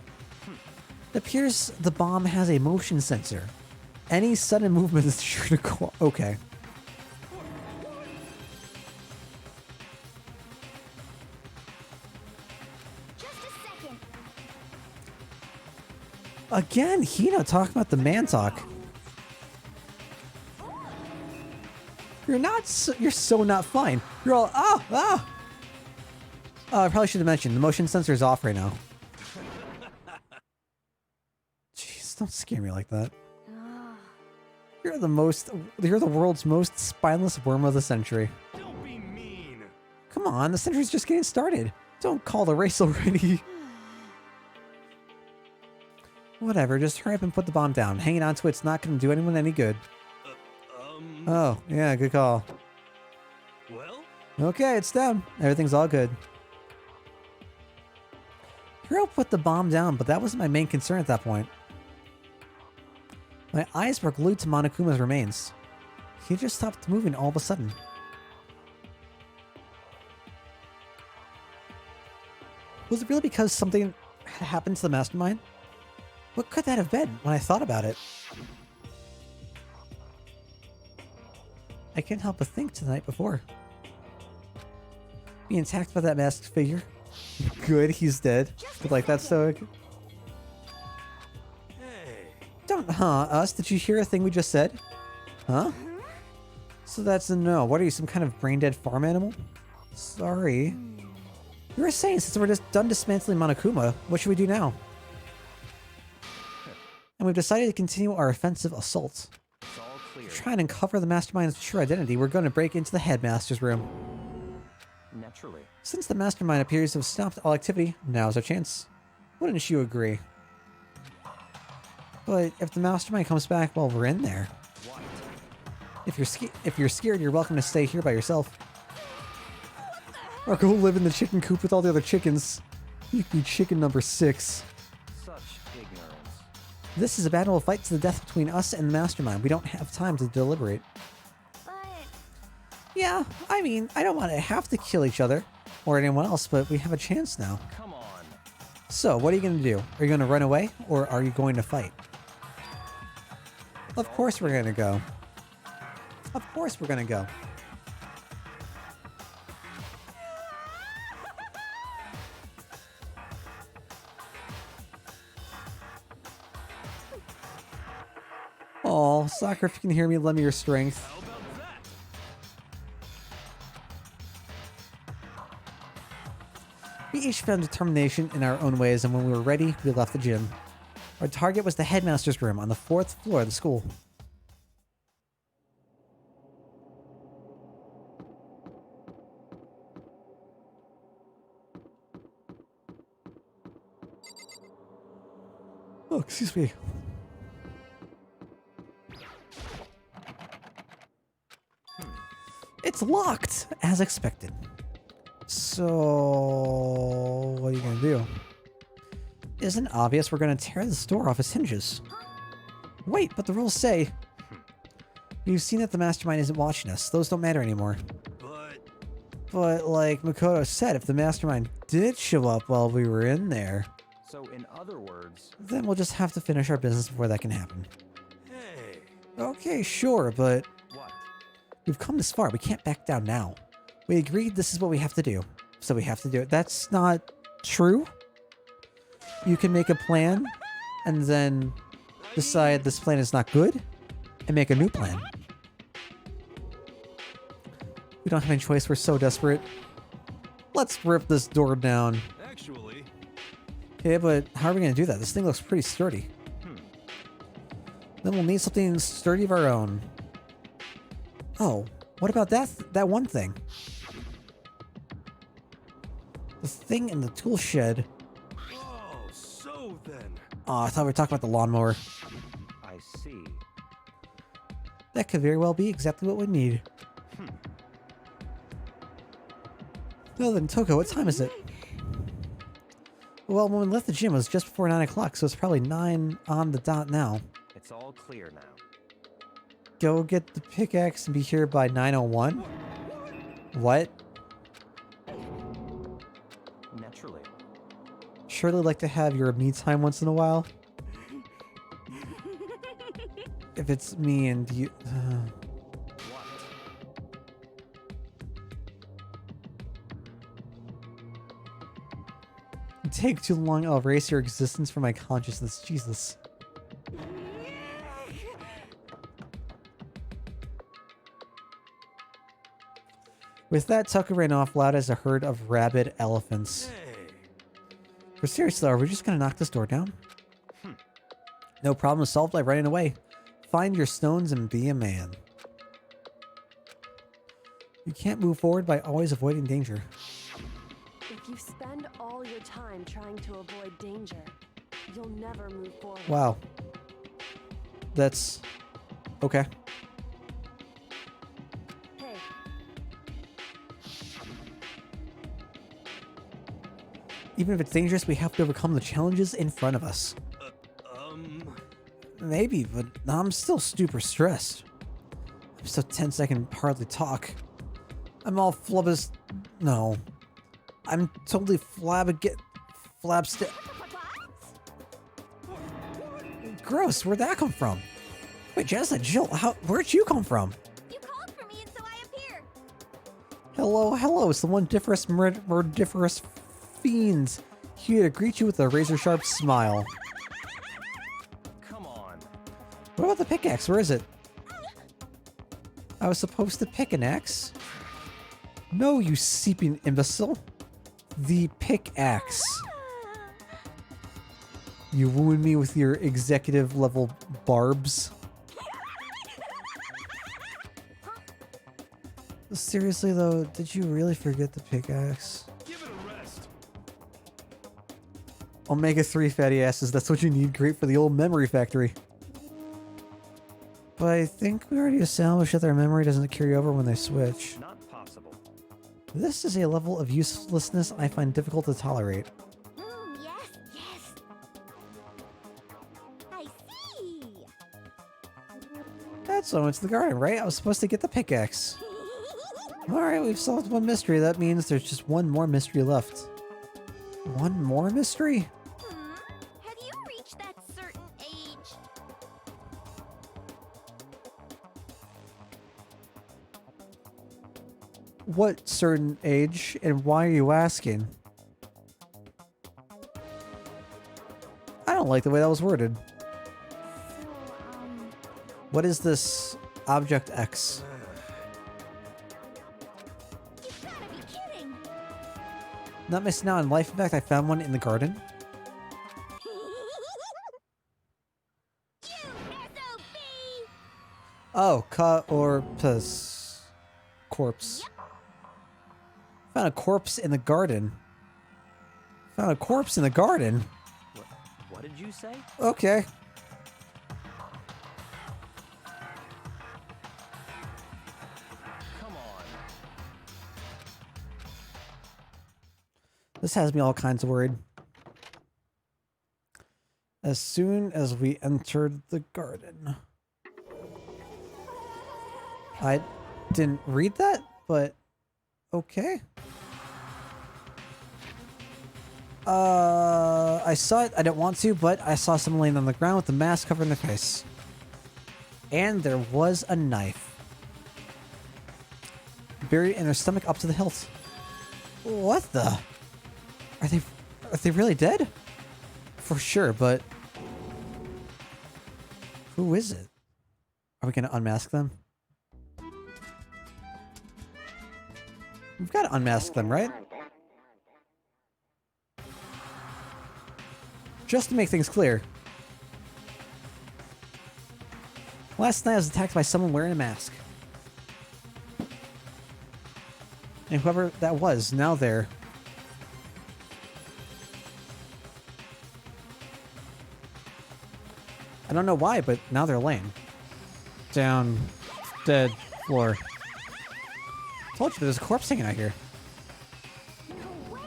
It appears the bomb has a motion sensor. Any sudden movement is sure to go... Okay. Again, Hina talking about the man talk. You're so not fine. You're all, Oh, I probably should have mentioned, the motion sensor is off right now. Jeez, don't scare me like that. You're the world's most spineless worm of the century. Don't be mean. Come on, the century's just getting started. Don't call the race already. Whatever, just hurry up and put the bomb down. Hanging on to it's not going to do anyone any good. Oh, yeah, good call. Well? Okay, it's down. Everything's all good. Hero put the bomb down, but that wasn't my main concern at that point. My eyes were glued to Monokuma's remains. He just stopped moving all of a sudden. Was it really because something had happened to the mastermind? What could that have been when I thought about it? I couldn't help but think to the night before. Being attacked by that masked figure. Good, he's dead. But like, that's so... Hey. Don't us. Did you hear a thing we just said? Huh? So that's a no. What are you, some kind of brain-dead farm animal? Sorry. You were saying since we're just done dismantling Monokuma, what should we do now? And we've decided to continue our offensive assault. It's all clear. To try and uncover the mastermind's true identity, we're going to break into the headmaster's room. Naturally. Since the mastermind appears to have stopped all activity, now's our chance. Wouldn't you agree? But if the mastermind comes back while we're in there... What? If you're scared, you're welcome to stay here by yourself. Or go live in the chicken coop with all the other chickens. You can be chicken number 6. Such ignorance. This is a battle of fight to the death between us and the Mastermind. We don't have time to deliberate. But Yeah, I mean, I don't want to have to kill each other or anyone else, but we have a chance now. Come on. So, what are you going to do? Are you going to run away or are you going to fight? Of course we're going to go. Of course we're going to go. Oh, Soccer, if you can hear me, lend me your strength. How about that? We each found determination in our own ways, and when we were ready, we left the gym. Our target was the headmaster's room on the 4th floor of the school. Oh, excuse me. It's locked, as expected. So, what are you gonna do? Isn't it obvious we're gonna tear this door off its hinges? Wait, but the rules say... You've seen that the Mastermind isn't watching us. Those don't matter anymore. But like Makoto said, if the Mastermind did show up while we were in there... So in other words... Then we'll just have to finish our business before that can happen. Hey. Okay, sure, but... What? We've come this far. We can't back down now. We agreed this is what we have to do. So we have to do it. That's not true. You can make a plan and then decide this plan is not good and make a new plan. We don't have any choice. We're so desperate. Let's rip this door down. Actually... Okay, but how are we going to do that? This thing looks pretty sturdy. Then we'll need something sturdy of our own. Oh, what about that one thing? The thing in the tool shed. Oh, so then... Oh, I thought we were talking about the lawnmower. I see. That could very well be exactly what we need. Well then, Toko, what time is it? Well, when we left the gym, it was just before 9 o'clock, so it's probably 9 on the dot now. It's all clear now. Go get the pickaxe and be here by 9:01? What? Naturally. Surely like to have your me time once in a while? If it's me and you... What? Take too long, I'll erase your existence from my consciousness. Jesus. With that, Tucker ran off loud as a herd of rabid elephants. Hey. For serious though, are we just gonna knock this door down? No problem solved by running away. Find your stones and be a man. You can't move forward by always avoiding danger. If you spend all your time trying to avoid danger, you'll never move forward. Wow. That's... okay. Hey, Even if it's dangerous, we have to overcome the challenges in front of us. Maybe, but I'm still super stressed. I'm so tense I can hardly talk. I'm all flubbus... No. I'm totally flabst... Gross, where'd that come from? Wait, Jess, Jill, where'd you come from? you called for me and so I appeared. Hello, it's the one murdiferous fiends here to greet you with a razor-sharp smile. Come on. What about the pickaxe? Where is it? I was supposed to pick an axe? No, you seeping imbecile. The pickaxe. You ruined me with your executive level barbs. Seriously though, did you really forget the pickaxe? Give it a rest. Omega-3 fatty acids, that's what you need. Great for the old memory factory. But I think we already established that their memory doesn't carry over when they switch. Not possible. This is a level of uselessness I find difficult to tolerate. Yes, yes. I see. That's why I went to the garden, right? I was supposed to get the pickaxe. Alright, we've solved one mystery. That means there's just one more mystery left. One more mystery? Have you reached that certain age? What certain age, and why are you asking? I don't like the way that was worded. So, What is this Object X? you gotta be kidding. Not missing out on life. In fact, I found one in the garden. You SOB! Oh, Corpus. Corpse. Found a corpse in the garden. Found a corpse in the garden. What did you say? Okay. Come on. This has me all kinds of worried. As soon as we entered the garden. I didn't read that, but okay. I saw it. I didn't want to, but I saw someone laying on the ground with the mask covering their face. And there was a knife. Buried in their stomach up to the hilt. What the? Are they really dead? For sure, but who is it? Are we gonna unmask them? We've got to unmask them, right? Just to make things clear. Last night I was attacked by someone wearing a mask. And whoever that was, now they're... I don't know why, but now they're laying. Down. Dead. Floor. Told you there's a corpse hanging out here. No way!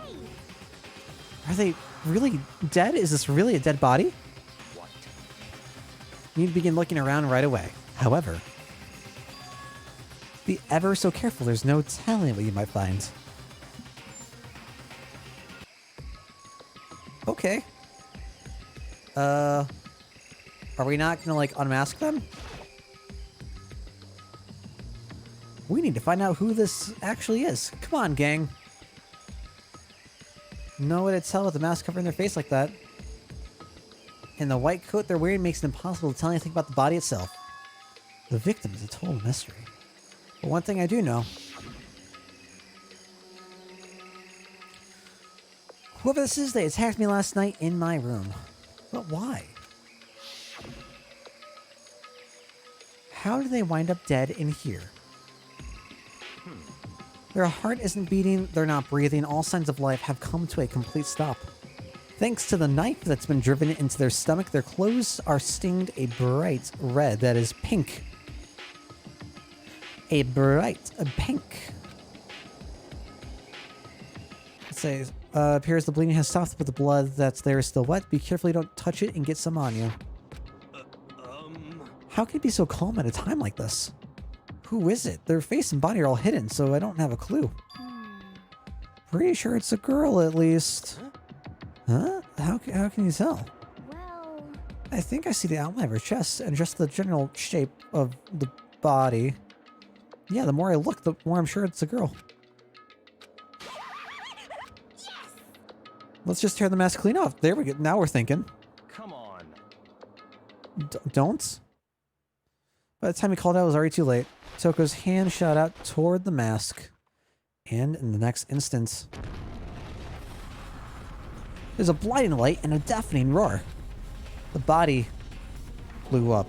Are they really dead? Is this really a dead body? What? You need to begin looking around right away. However, be ever so careful. There's no telling what you might find. Okay. Are we not gonna, like, unmask them? We need to find out who this actually is. Come on, gang. No way to tell with the mask covering their face like that. And the white coat they're wearing makes it impossible to tell anything about the body itself. The victim is a total mystery. But one thing I do know. Whoever this is, they attacked me last night in my room. But why? How did they wind up dead in here? Their heart isn't beating, they're not breathing, all signs of life have come to a complete stop. Thanks to the knife that's been driven into their stomach, their clothes are stained a bright red, that is pink. A bright pink. It says, appears the bleeding has stopped, but the blood that's there is still wet. Be careful you don't touch it and get some on you. How can you be so calm at a time like this? Who is it? Their face and body are all hidden, so I don't have a clue. Pretty sure it's a girl, at least. Huh? How can you tell? Well, I think I see the outline of her chest and just the general shape of the body. Yeah, the more I look, the more I'm sure it's a girl. Let's just tear the mask clean off. There we go. Now we're thinking. Come on. Don't? By the time he called out, it was already too late. Toko's hand shot out toward the mask. And in the next instant, there's a blinding light and a deafening roar. The body blew up.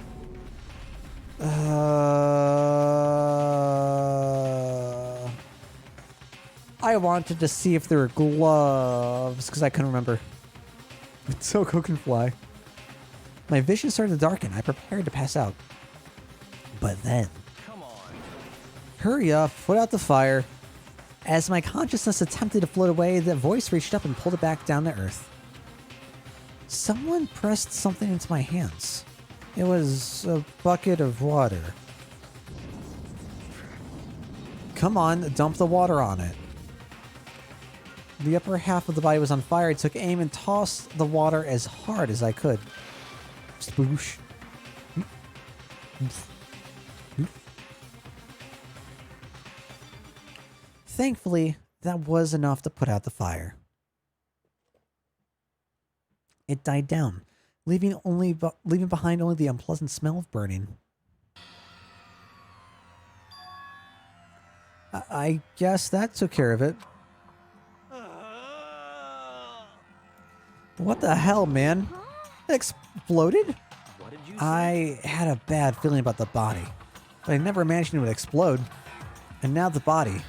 I wanted to see if there were gloves, because I couldn't remember. But Toko can fly. My vision started to darken. I prepared to pass out. But then... Come on. Hurry up, put out the fire. As my consciousness attempted to float away, the voice reached up and pulled it back down to earth. Someone pressed something into my hands. It was a bucket of water. Come on, dump the water on it. The upper half of the body was on fire. I took aim and tossed the water as hard as I could. Sploosh. Thankfully, that was enough to put out the fire. It died down, leaving behind only the unpleasant smell of burning. I guess that took care of it. What the hell, man? It exploded? What did you say? I had a bad feeling about the body, but I never imagined it would explode. And now the body.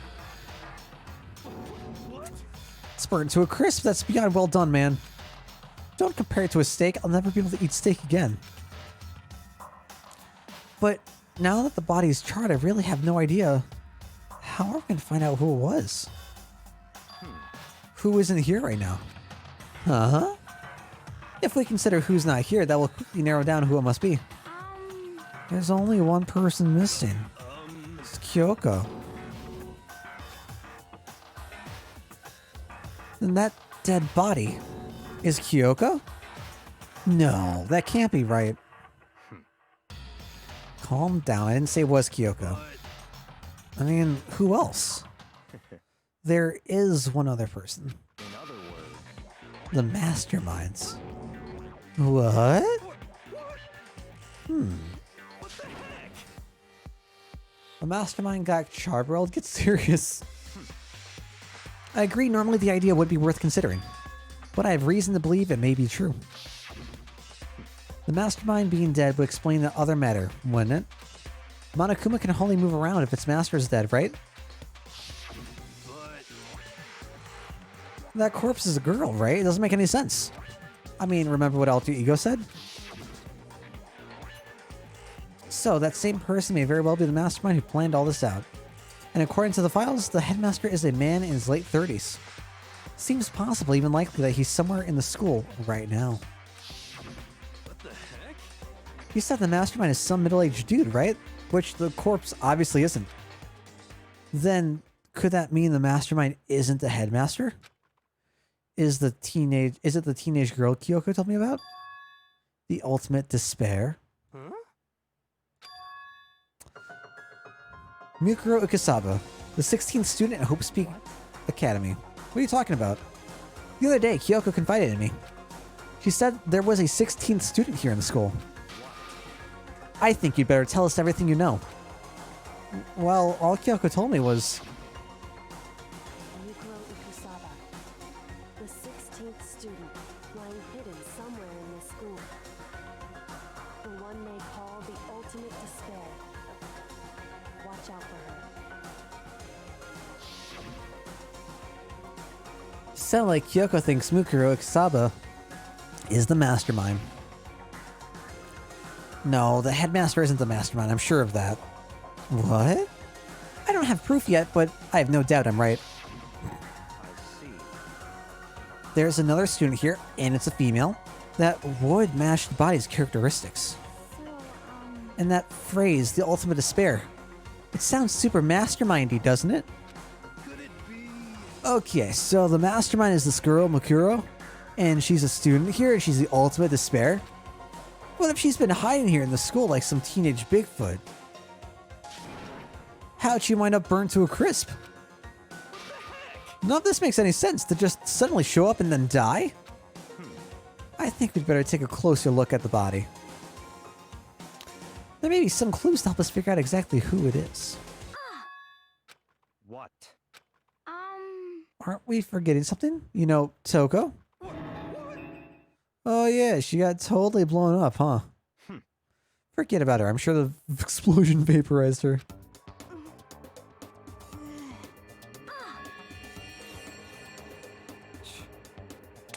It's burnt to a crisp. That's beyond well done, man. Don't compare it to a steak. I'll never be able to eat steak again. But now that the body is charred, I really have no idea. How are we going to find out who it was? Who isn't here right now? Huh? If we consider who's not here, that will quickly narrow down who it must be. There's only one person missing. It's Kyoko. And that dead body is Kyoko? No, that can't be right. Calm down. I didn't say it was Kyoko. I mean, who else? There is one other person. In other words, The masterminds. What? what the heck? A mastermind got charbroiled? Get serious. I agree, normally the idea would be worth considering, but I have reason to believe it may be true. The mastermind being dead would explain the other matter, wouldn't it? Monokuma can only move around if its master is dead, right? But That corpse is a girl, right? It doesn't make any sense. I mean, remember what Alter Ego said? So, that same person may very well be the mastermind who planned all this out. And according to the files, the headmaster is a man in his late 30s. Seems possible, even likely, that he's somewhere in the school right now. what the heck? You said the mastermind is some middle-aged dude, right? Which the corpse obviously isn't. Then, could that mean the mastermind isn't the headmaster? Is it the teenage girl Kyoko told me about? The ultimate despair? Huh? Mikuro Ukasaba, the 16th student at Hope Speak Academy. What are you talking about? The other day, Kyoko confided in me. She said there was a 16th student here in the school. I think you'd better tell us everything you know. Well, all Kyoko told me was... Mikuro Ukusaba, the 16th student, lying hidden somewhere in this school. The one they call the ultimate despair. Watch out for her. Sound like Kyoko thinks Mikuro Ukasaba is the mastermind. No, the headmaster isn't the mastermind, I'm sure of that. What? I don't have proof yet, but I have no doubt I'm right. I see. There's another student here, and it's a female, that would match the body's characteristics. So, And that phrase, the ultimate despair, it sounds super mastermindy, doesn't it? Could it be? Okay, so the mastermind is this girl, Mikuro, and she's a student here, and she's the ultimate despair. What if she's been hiding here in the school like some teenage Bigfoot? How'd she wind up burnt to a crisp? None of this makes any sense, to just suddenly show up and then die? I think we'd better take a closer look at the body. There may be some clues to help us figure out exactly who it is. What? Aren't we forgetting something? You know, Toko? Oh yeah, she got totally blown up, huh? Forget about her. I'm sure the explosion vaporized her.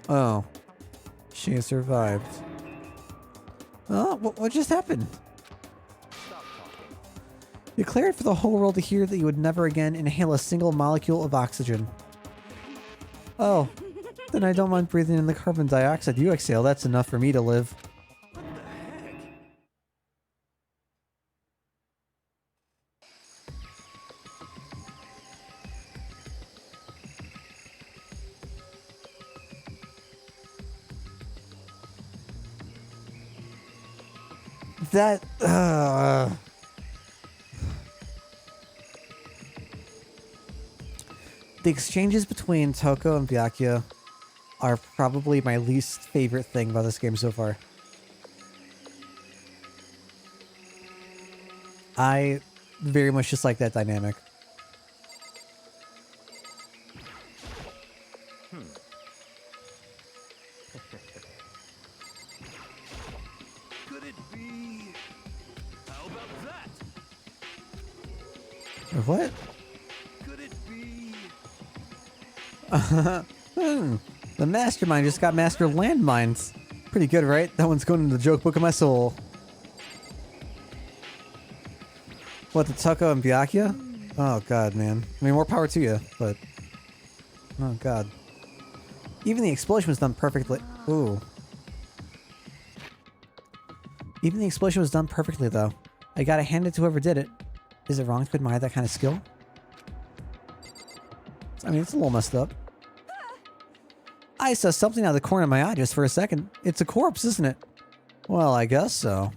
Oh. She survived. Oh, what just happened? Stop talking. Declared for the whole world to hear that you would never again inhale a single molecule of oxygen. Oh, then I don't mind breathing in the carbon dioxide you exhale. That's enough for me to live. What the heck? That, The exchanges between Toko and Byakuya are probably my least favorite thing about this game so far. I very much just like that dynamic. Could it be? How about that? What? Could it be? The mastermind just got master landmines. Pretty good, right? That one's going in the joke book of my soul. What, the Toko and Byakuya? Oh god, man. I mean, more power to you, but... Oh god. Even the explosion was done perfectly. Ooh. Even the explosion was done perfectly, though. I gotta hand it to whoever did it. Is it wrong to admire that kind of skill? I mean, it's a little messed up. I saw something out of the corner of my eye just for a second. It's a corpse, isn't it? Well, I guess so.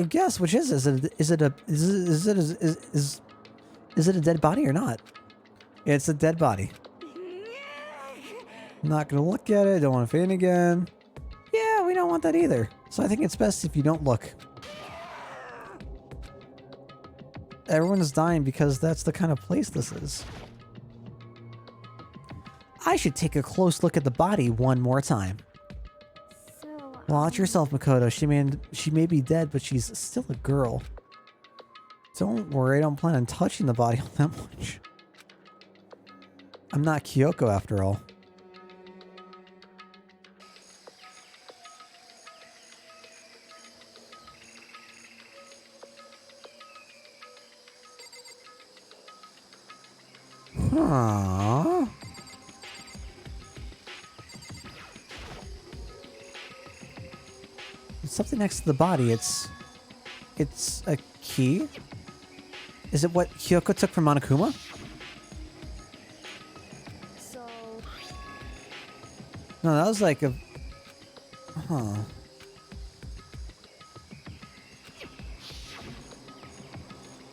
Guess which is it? Is it a dead body or not? It's a dead body. I'm not gonna look at it. Don't want to faint again. Yeah, we don't want that either. So I think it's best if you don't look. Everyone's dying because that's the kind of place this is. I should take a close look at the body one more time. So, Watch yourself, Makoto. She may be dead, but she's still a girl. Don't worry, I don't plan on touching the body all that much. I'm not Kyoko after all. Huh. There's something next to the body. It's a key? Is it what Kyoko took from Monokuma? so No, that was like a... Huh.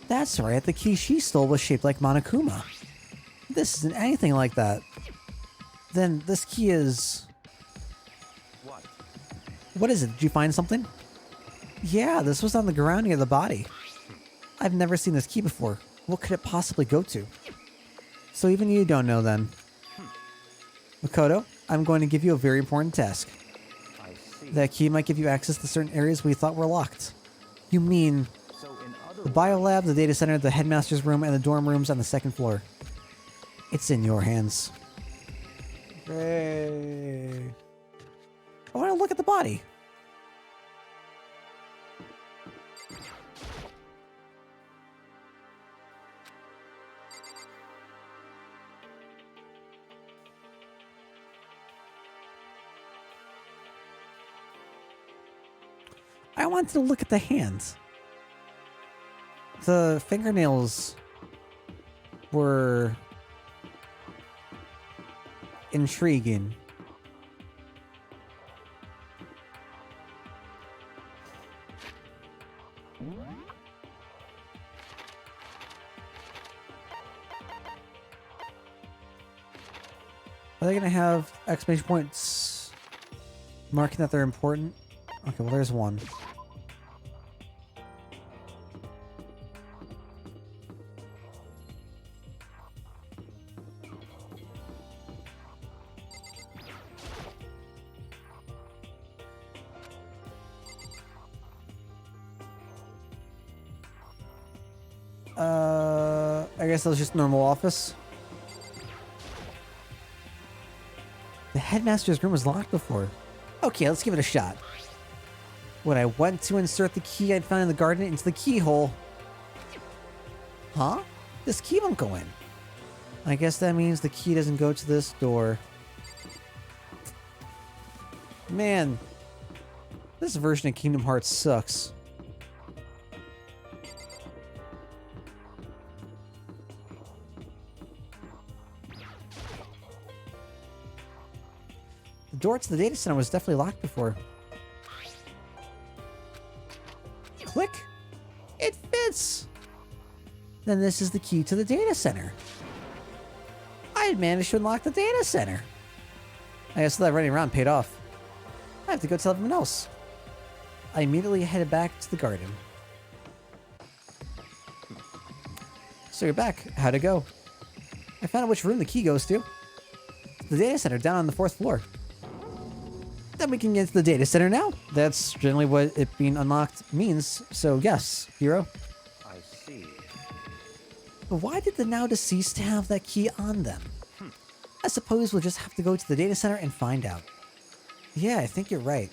That's right, the key she stole was shaped like Monokuma. This isn't anything like that. Then this key is... What? What is it? Did you find something? Yeah, this was on the ground near the body. I've never seen this key before. What could it possibly go to? So even you don't know then. Makoto, I'm going to give you a very important task. I see. That key might give you access to certain areas we thought were locked. You mean So in other the biolab, the data center, the headmaster's room, and the dorm rooms on the second floor. It's in your hands. Hey. I want to look at the body. I wanted to look at the hands. The fingernails were intriguing. Are they going to have exclamation points marking that they're important? Okay, well, there's one. I guess that was just normal office. The headmaster's room was locked before. Okay, let's give it a shot. When I went to insert the key I'd found in the garden into the keyhole, Huh? This key won't go in. I guess that means the key doesn't go to this door. Man, this version of Kingdom Hearts sucks. The door to the data center was definitely locked before. Click. It fits. Then this is the key to the data center. I had managed to unlock the data center. I guess that running around paid off. I have to go tell everyone else. I immediately headed back to the garden. So you're back. How'd it go? I found out which room the key goes to. The data center down on the 4th floor. Then we can get to the data center now. That's generally what it being unlocked means. So yes, hero. I see. But why did the now deceased have that key on them? I suppose we'll just have to go to the data center and find out. Yeah, I think you're right.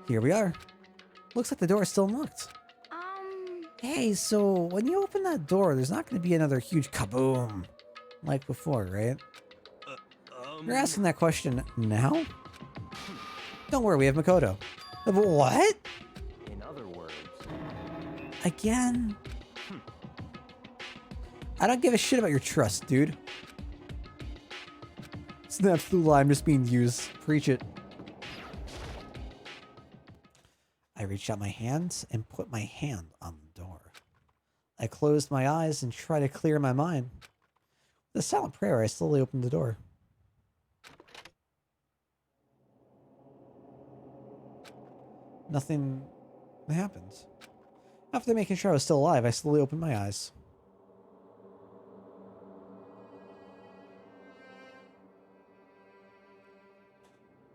Here we are. Looks like the door is still unlocked. Hey, so when you open that door, there's not going to be another huge kaboom like before, right? You're asking that question now? Don't worry, we have Makoto. What? In other words, Again? I don't give a shit about your trust, dude. It's an absolute lie. I'm just being used. Preach it. I reached out my hands and put my hand on the door. I closed my eyes and tried to clear my mind. With a silent prayer, I slowly opened the door. Nothing happened. After making sure I was still alive, I slowly opened my eyes.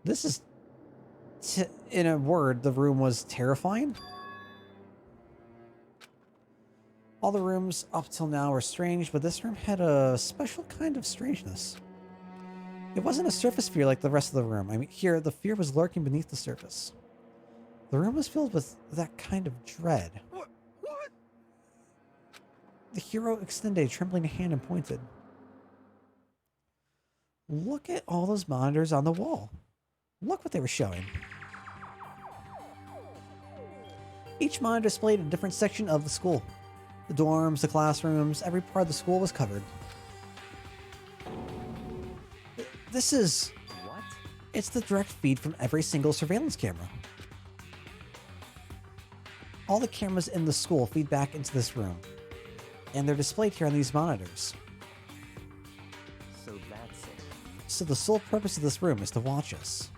This is, in a word, the room was terrifying. All the rooms up till now were strange, but this room had a special kind of strangeness. It wasn't a surface fear like the rest of the room. I mean, here, the fear was lurking beneath the surface. The room was filled with that kind of dread. What? The hero extended a trembling hand and pointed. Look at all those monitors on the wall. Look what they were showing. Each monitor displayed a different section of the school. The dorms, the classrooms, every part of the school was covered. This is... what? It's the direct feed from every single surveillance camera. All the cameras in the school feed back into this room, and they're displayed here on these monitors. So that's it. So the sole purpose of this room is to watch us.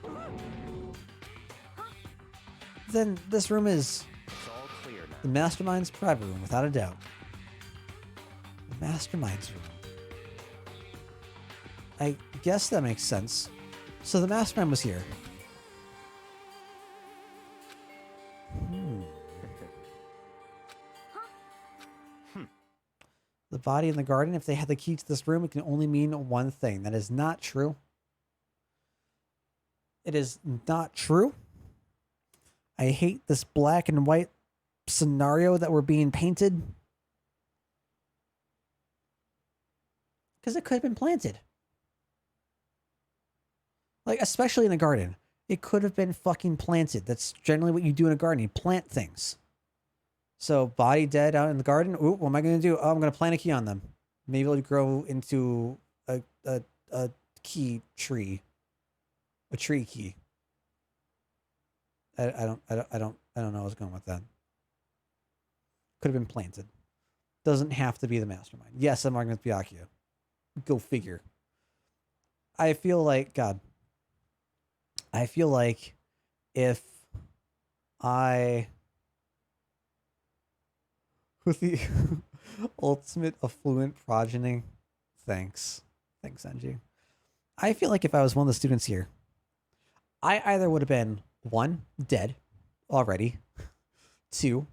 Then this room is It's all clear now. the Mastermind's private room, without a doubt. The Mastermind's room. I guess that makes sense. So the Mastermind was here. The body in the garden, if they had the key to this room, it can only mean one thing. That is not true. It is not true. I hate this black and white scenario that we're being painted. Because it could have been planted. Like, especially in a garden. It could have been fucking planted. That's generally what you do in a garden. You plant things. So, body dead out in the garden. Ooh, what am I going to do? Oh, I'm going to plant a key on them. Maybe it'll grow into a key tree. A tree key. I don't know what's going with that. Could have been planted. Doesn't have to be the Mastermind. Yes, I'm arguing with Byakuya. Go figure. I feel like, God. I feel like if I... with the ultimate affluent progeny. Thanks. Thanks, Angie. I feel like if I was one of the students here, I either would have been, 1, dead already, 2,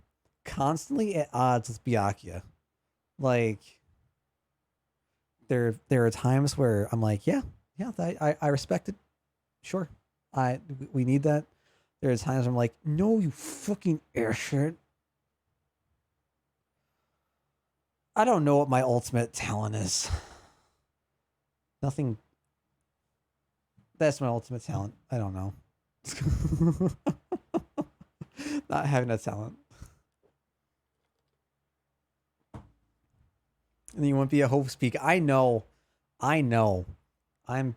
constantly at odds with Byakuya. Like, there are times where I'm like, yeah, I respect it. Sure. We need that. There are times where I'm like, no, you fucking airshit. I don't know what my ultimate talent is. Nothing. That's my ultimate talent. I don't know. Not having a talent. And you won't be a hope speak. I know. I'm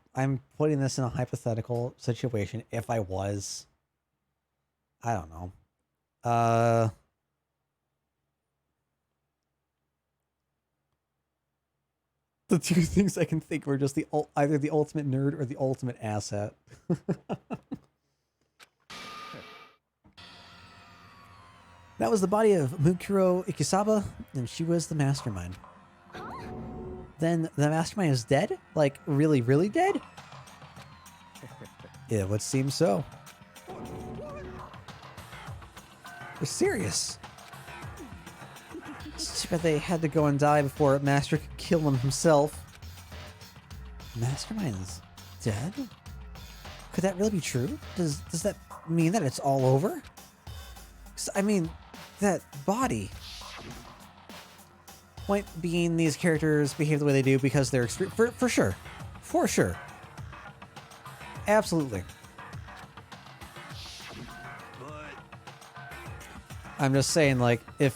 putting this in a hypothetical situation. If I was, I don't know. The two things I can think were just either the ultimate nerd or the ultimate asset. That was the body of Mukuro Ikisaba, and she was the mastermind. Then the mastermind is dead? Like, really, really dead? It would seem so. They're serious. It's too bad they had to go and die before Master could kill him himself. Mastermind is dead? Could that really be true? Does that mean that it's all over? 'Cause, I mean, that body. Point being, these characters behave the way they do because they're extreme. For sure. For sure. Absolutely. But I'm just saying, like, if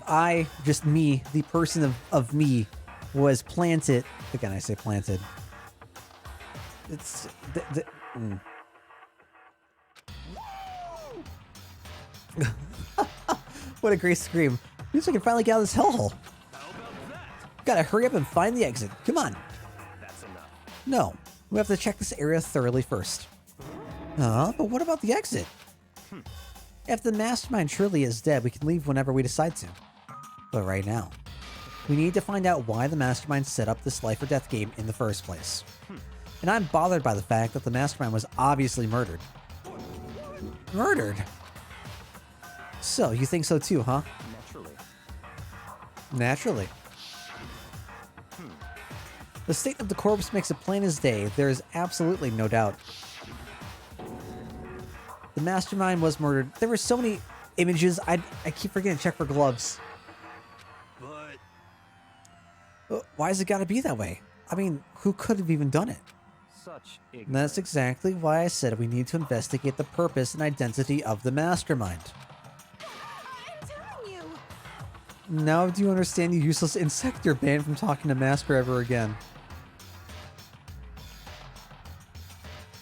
I, just me, the person of me, was planted, again I say planted, it's What a great scream. Means I can finally get out of this hellhole. how about that? Gotta hurry up and find the exit. Come on. That's enough. No, we have to check this area thoroughly first. But what about the exit? If the mastermind truly is dead, we can leave whenever we decide to. But right now, we need to find out why the mastermind set up this life or death game in the first place. And I'm bothered by the fact that the mastermind was obviously murdered. Murdered? So, you think so too, huh? Naturally. Naturally. The state of the corpse makes it plain as day. There is absolutely no doubt. The mastermind was murdered. There were so many images. I keep forgetting to check for gloves. But Why has it got to be that way? I mean, who could have even done it? Such And ignorance. that's exactly why I said we need to investigate the purpose and identity of the mastermind. I'm telling you. Now do you understand, you useless insect? You're banned from talking to Master ever again.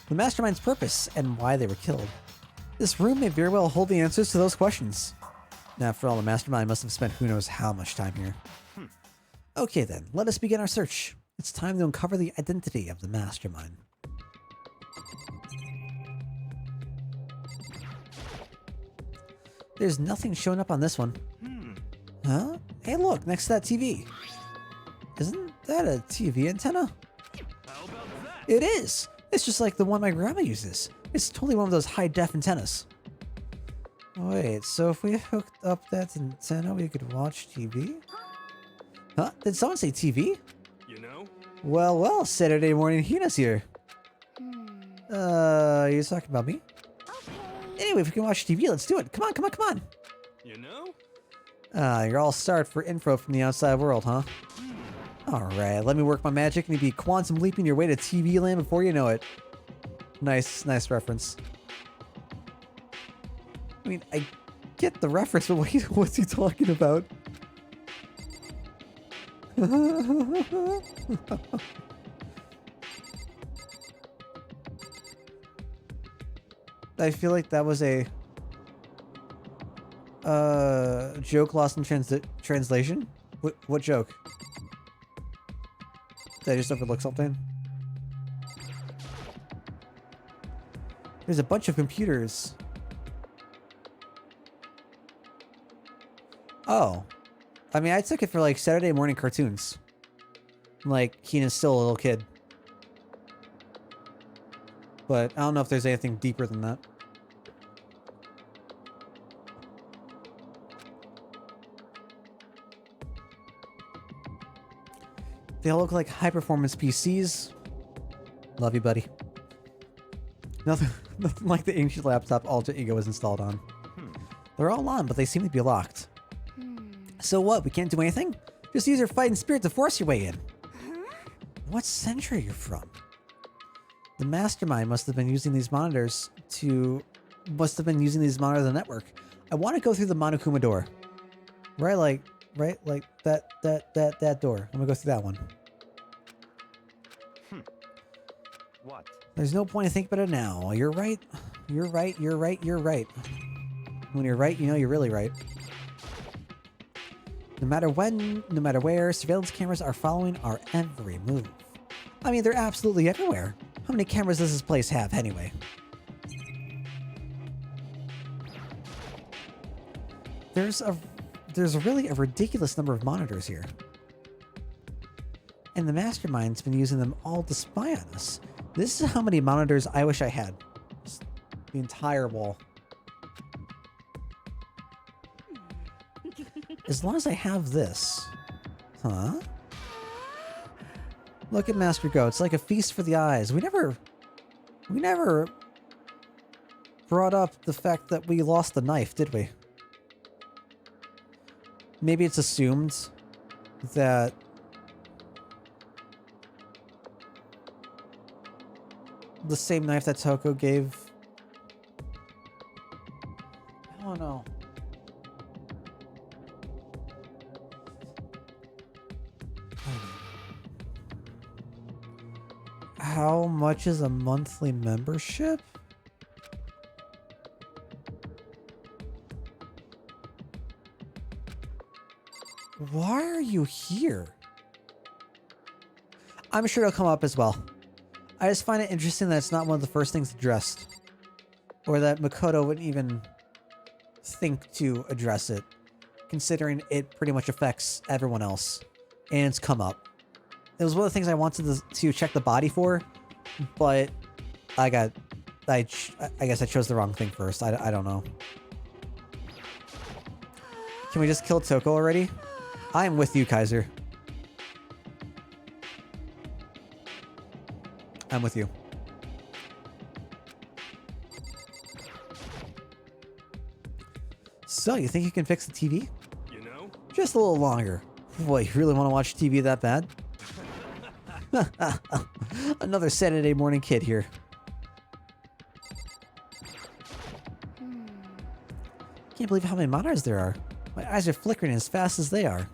The mastermind's purpose and why they were killed. This room may very well hold the answers to those questions. After all, the mastermind must have spent who knows how much time here. Okay then, let us begin our search. It's time to uncover the identity of the mastermind. There's nothing showing up on this one. Huh? Hey look, next to that TV. Isn't that a TV antenna? how about that? It is! It's just like the one my grandma uses. It's totally one of those high-def antennas. Wait, so if we hooked up that antenna, we could watch TV? Huh? Did someone say TV? You know? Well, Saturday morning Hina's here. You talking about me? Anyway, if we can watch TV, let's do it. Come on. You know? You're all starved for info from the outside world, huh? Alright, let me work my magic and you'll be quantum leaping your way to TV land before you know it. Nice reference. I mean, I get the reference, but what's he talking about? I feel like that was a joke lost in translation. What joke? Did I just overlook something? There's a bunch of computers. Oh. I mean, I took it for like Saturday morning cartoons. Like, Hina's still a little kid. But I don't know if there's anything deeper than that. They all look like high-performance PCs. Love you, buddy. Nothing like the ancient laptop Alter Ego is installed on. They're all on, but they seem to be locked. So what? We can't do anything? Just use your fighting spirit to force your way in. What century are you from? The mastermind must have been using these monitors to... Must have been using these monitors on the network. I want to go through the Monokuma door. Right, like that door. I'm gonna go through that one. What? There's no point in thinking about it now. You're right. You're right. You're right. You're right. When you're right, you know you're really right. No matter when, no matter where, surveillance cameras are following our every move. I mean, they're absolutely everywhere. How many cameras does this place have, anyway? There's really a ridiculous number of monitors here. And the mastermind's been using them all to spy on us. This is how many monitors I wish I had. Just the entire wall. As long as I have this. Huh? Look at Master Go. It's like a feast for the eyes. We never brought up the fact that we lost the knife, did we? Maybe it's assumed that the same knife that Toko gave. I don't know. How much is a monthly membership? Why are you here? I'm sure it'll come up as well. I just find it interesting that it's not one of the first things addressed. Or that Makoto wouldn't even think to address it, considering it pretty much affects everyone else. And it's come up. It was one of the things I wanted to check the body for, but I guess I chose the wrong thing first. I don't know. Can we just kill Toko already? I am with you, Kaiser. I'm with you. So, you think you can fix the TV? You know? Just a little longer. Boy, you really want to watch TV that bad? Another Saturday morning kid here. Can't believe how many monitors there are. My eyes are flickering as fast as they are.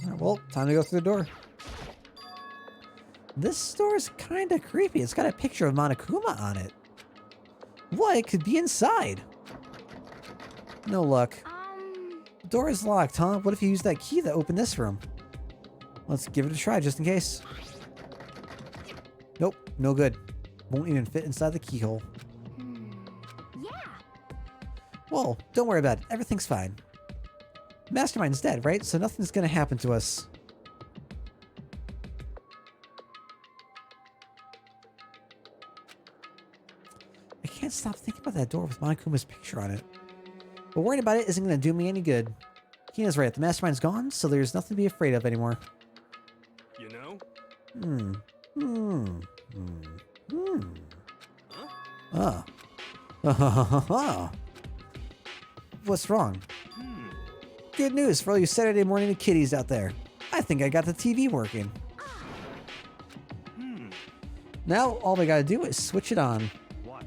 Alright, well, time to go through the door. This door is kind of creepy. It's got a picture of Monokuma on it. What could be inside? No luck. The door is locked, huh? What if you use that key that opened this room? Let's give it a try just in case. Nope, no good. Won't even fit inside the keyhole. Yeah. Well, don't worry about it. Everything's fine. Mastermind's dead, right? So nothing's gonna happen to us. I can't stop thinking about that door with Monokuma's picture on it. But worrying about it isn't gonna do me any good. Kina's right. The mastermind's gone, so there's nothing to be afraid of anymore. You know? Ah. What's wrong? Good news for all you Saturday morning kiddies out there. I think I got the TV working. Now all we gotta do is switch it on. What?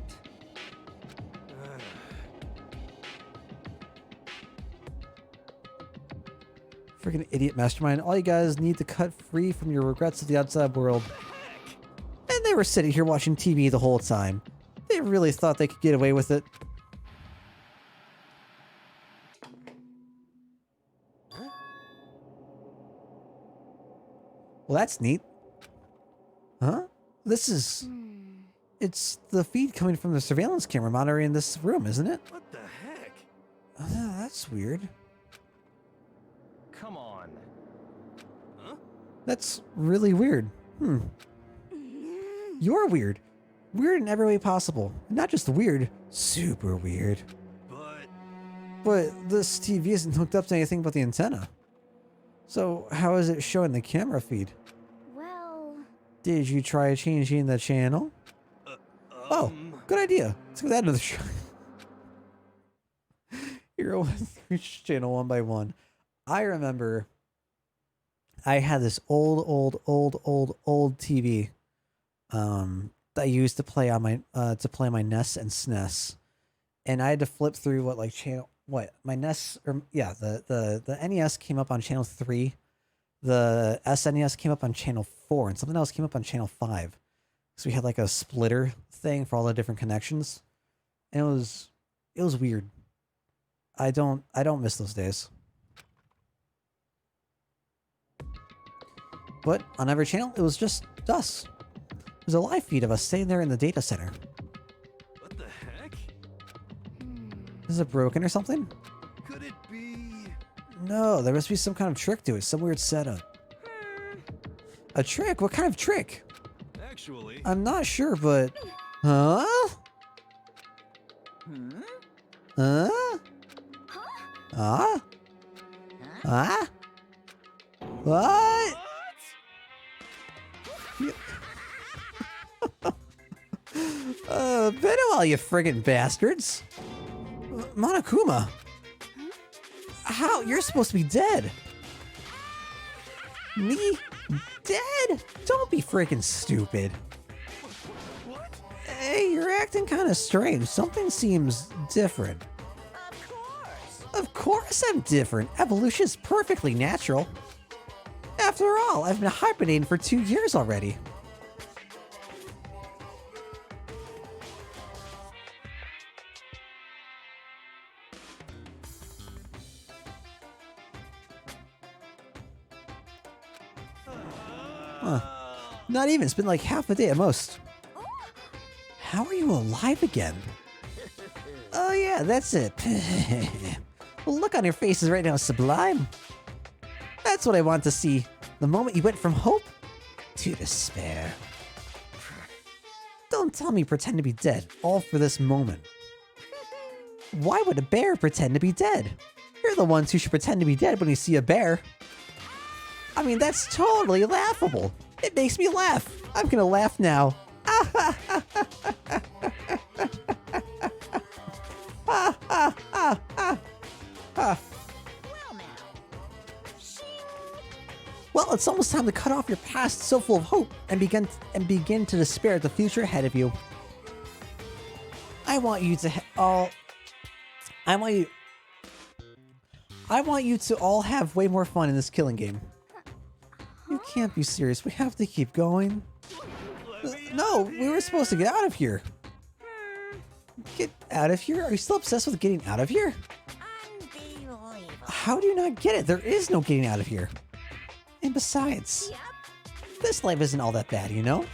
Freaking idiot mastermind. All you guys need to cut free from your regrets of the outside world. And they were sitting here watching TV the whole time. They really thought they could get away with it. Well, that's neat. Huh? This is... It's the feed coming from the surveillance camera monitoring this room, isn't it? What the heck? That's weird. Come on. Huh? That's really weird. You're weird. Weird in every way possible. Not just weird, super weird. But this TV isn't hooked up to anything but the antenna. So how is it showing the camera feed? Well... Did you try changing the channel? Oh, good idea. Let's give that another try. Hero each channel one by one. I remember I had this old TV that I used to play on my NES and SNES, and I had to flip through my NES the NES came up on channel 3, the SNES came up on channel 4, and something else came up on channel 5. So we had like a splitter thing for all the different connections, and it was weird. I don't miss those days. But on every channel, it was just us. It was a live feed of us sitting there in the data center. What the heck? Is it broken or something? Could it be? No, there must be some kind of trick to it. Some weird setup. A trick? What kind of trick? Actually, I'm not sure, but... Huh? Huh? Huh? Huh? What? Been a while, you friggin' bastards. Monokuma. How? You're supposed to be dead. Me? Dead? Don't be friggin' stupid. what? Hey, you're acting kind of strange. Something seems different. Of course. Of course I'm different. Evolution is perfectly natural. After all, I've been hibernating for 2 years already. Huh. Not even. It's been like half a day at most. How are you alive again? Oh yeah, that's it. The look on your faces right now is sublime. That's what I want to see. The moment you went from hope to despair. Don't tell me pretend to be dead, all for this moment. Why would a bear pretend to be dead? You're the ones who should pretend to be dead when you see a bear. I mean, that's totally laughable. It makes me laugh. I'm gonna laugh now. Well now. Well, it's almost time to cut off your past so full of hope and begin to despair at the future ahead of you. I want you to all have way more fun in this killing game. You can't be serious. We have to keep going. No, we were supposed to get out of here. Get out of here? Are you still obsessed with getting out of here? Unbelievable. How do you not get it? There is no getting out of here. And besides, Yep. this life isn't all that bad, you know?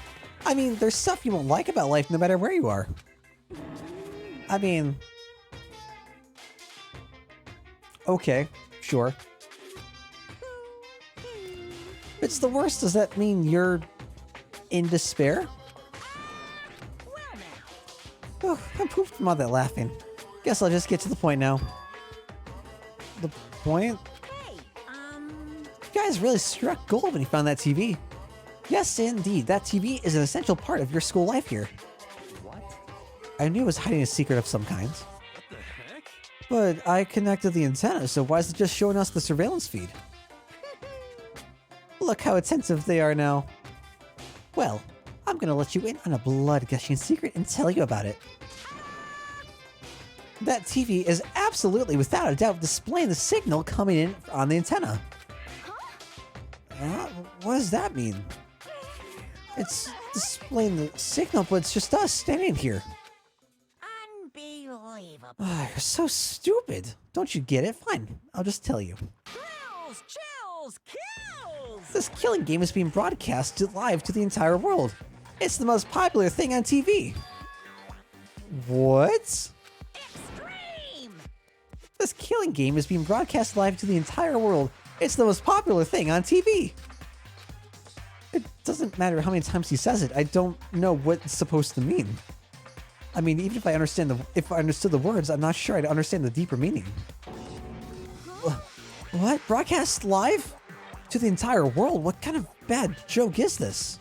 I mean, there's stuff you won't like about life no matter where you are. I mean... Okay, sure. If it's the worst, does that mean you're in despair? Well now. Oh, I'm pooped from all that laughing. Guess I'll just get to the point now. The point? Hey, You guys really struck gold when you found that TV. Yes, indeed. That TV is an essential part of your school life here. What? I knew it was hiding a secret of some kind. What the heck? But I connected the antenna, so why is it just showing us the surveillance feed? Look how attentive they are now. Well, I'm gonna let you in on a blood-gushing secret and tell you about it. That TV is absolutely, without a doubt, displaying the signal coming in on the antenna. What does that mean? It's displaying the signal, but it's just us standing here. unbelievable. Ah, you're so stupid. Don't you get it? Fine, I'll just tell you. Kills, chills, kills. This killing game is being broadcast live to the entire world. It's the most popular thing on TV. What? Extreme. This killing game is being broadcast live to the entire world. It's the most popular thing on TV. It doesn't matter how many times he says it. I don't know what it's supposed to mean. I mean, even if I understood the words, I'm not sure I'd understand the deeper meaning. What? Broadcast live? To the entire world? What kind of bad joke is this?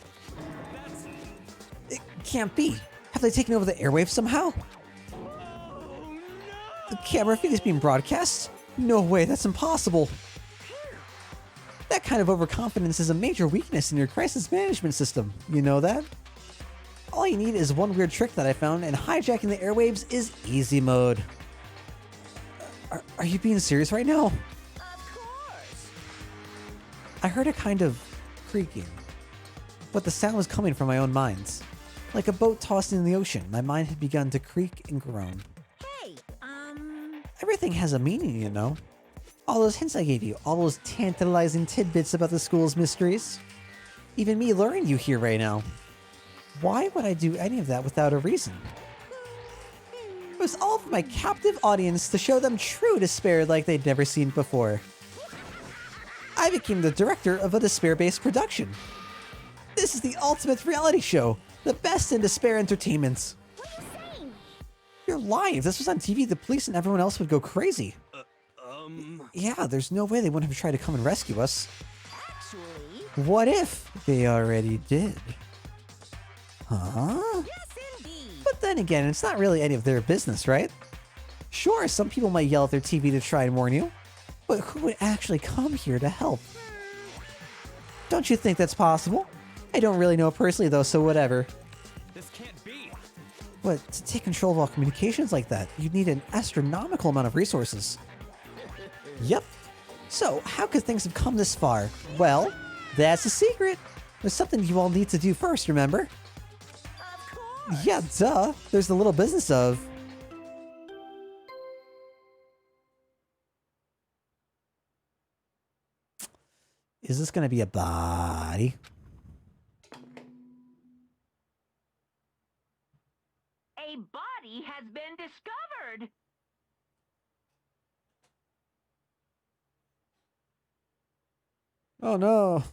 It can't be. Have they taken over the airwaves somehow? The camera feed is being broadcast? No way, that's impossible. That kind of overconfidence is a major weakness in your crisis management system. You know that? All you need is one weird trick that I found, and hijacking the airwaves is easy mode. Are you being serious right now? Of course. I heard a kind of creaking, but the sound was coming from my own mind. Like a boat tossed in the ocean, my mind had begun to creak and groan. Hey, Everything has a meaning, you know. All those hints I gave you, all those tantalizing tidbits about the school's mysteries. Even me luring you here right now. Why would I do any of that without a reason? It was all for my captive audience to show them true despair like they'd never seen before. I became the director of a despair-based production. This is the ultimate reality show, the best in despair entertainment. what are you saying? You're lying. If this was on TV, the police and everyone else would go crazy. Yeah, there's no way they wouldn't have tried to come and rescue us. Actually, What if they already did? Huh? yes indeed. But then again, it's not really any of their business, right? Sure, some people might yell at their TV to try and warn you, but who would actually come here to help? Don't you think that's possible? I don't really know personally though, so whatever. This can't be. But to take control of all communications like that, you'd need an astronomical amount of resources. Yep. So, how could things have come this far? Well, that's a secret. There's something you all need to do first, remember? Of course. Yeah, duh. There's the little business of... Is this gonna be a body? A body has been discovered. Oh no.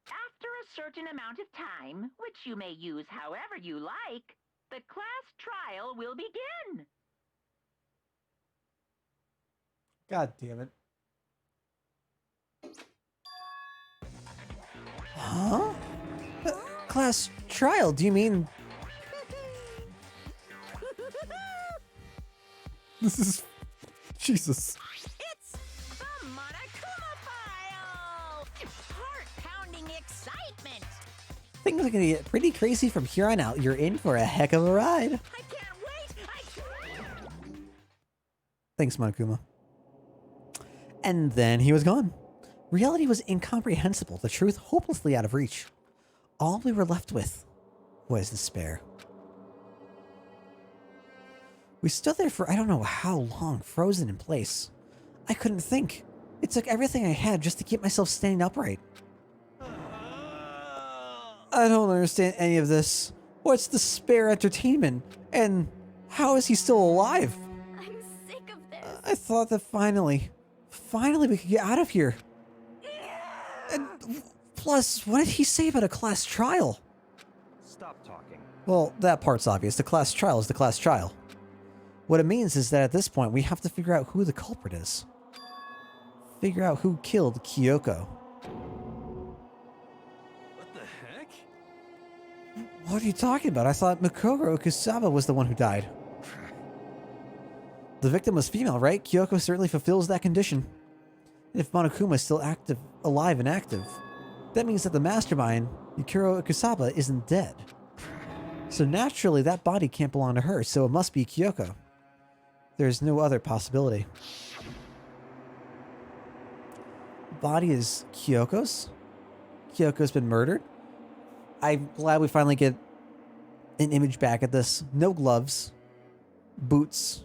After a certain amount of time, which you may use however you like, the class trial will begin. God damn it. Huh? Class trial, do you mean... This is... Jesus. It's the Monokuma file! Heart-pounding excitement! Things are gonna get pretty crazy from here on out. You're in for a heck of a ride. I can't wait! Thanks, Monokuma. And then he was gone. Reality was incomprehensible, the truth hopelessly out of reach. All we were left with was despair. We stood there for I don't know how long, frozen in place. I couldn't think. It took everything I had just to keep myself standing upright. I don't understand any of this. What's despair entertainment? And how is he still alive? I'm sick of this. I thought that finally we could get out of here. And plus, what did he say about a class trial? Stop talking. Well, that part's obvious. The class trial is the class trial. What it means is that at this point, we have to figure out who the culprit is. Figure out who killed Kyoko. What the heck? What are you talking about? I thought Mikoro Okusaba was the one who died. The victim was female, right? Kyoko certainly fulfills that condition. If Monokuma is still alive and active, that means that the mastermind, Mikoro Okusaba, isn't dead. So naturally, that body can't belong to her, so it must be Kyoko. There's no other possibility. Body is Kyoko's? Kyoko's been murdered? I'm glad we finally get an image back at this. No gloves. Boots.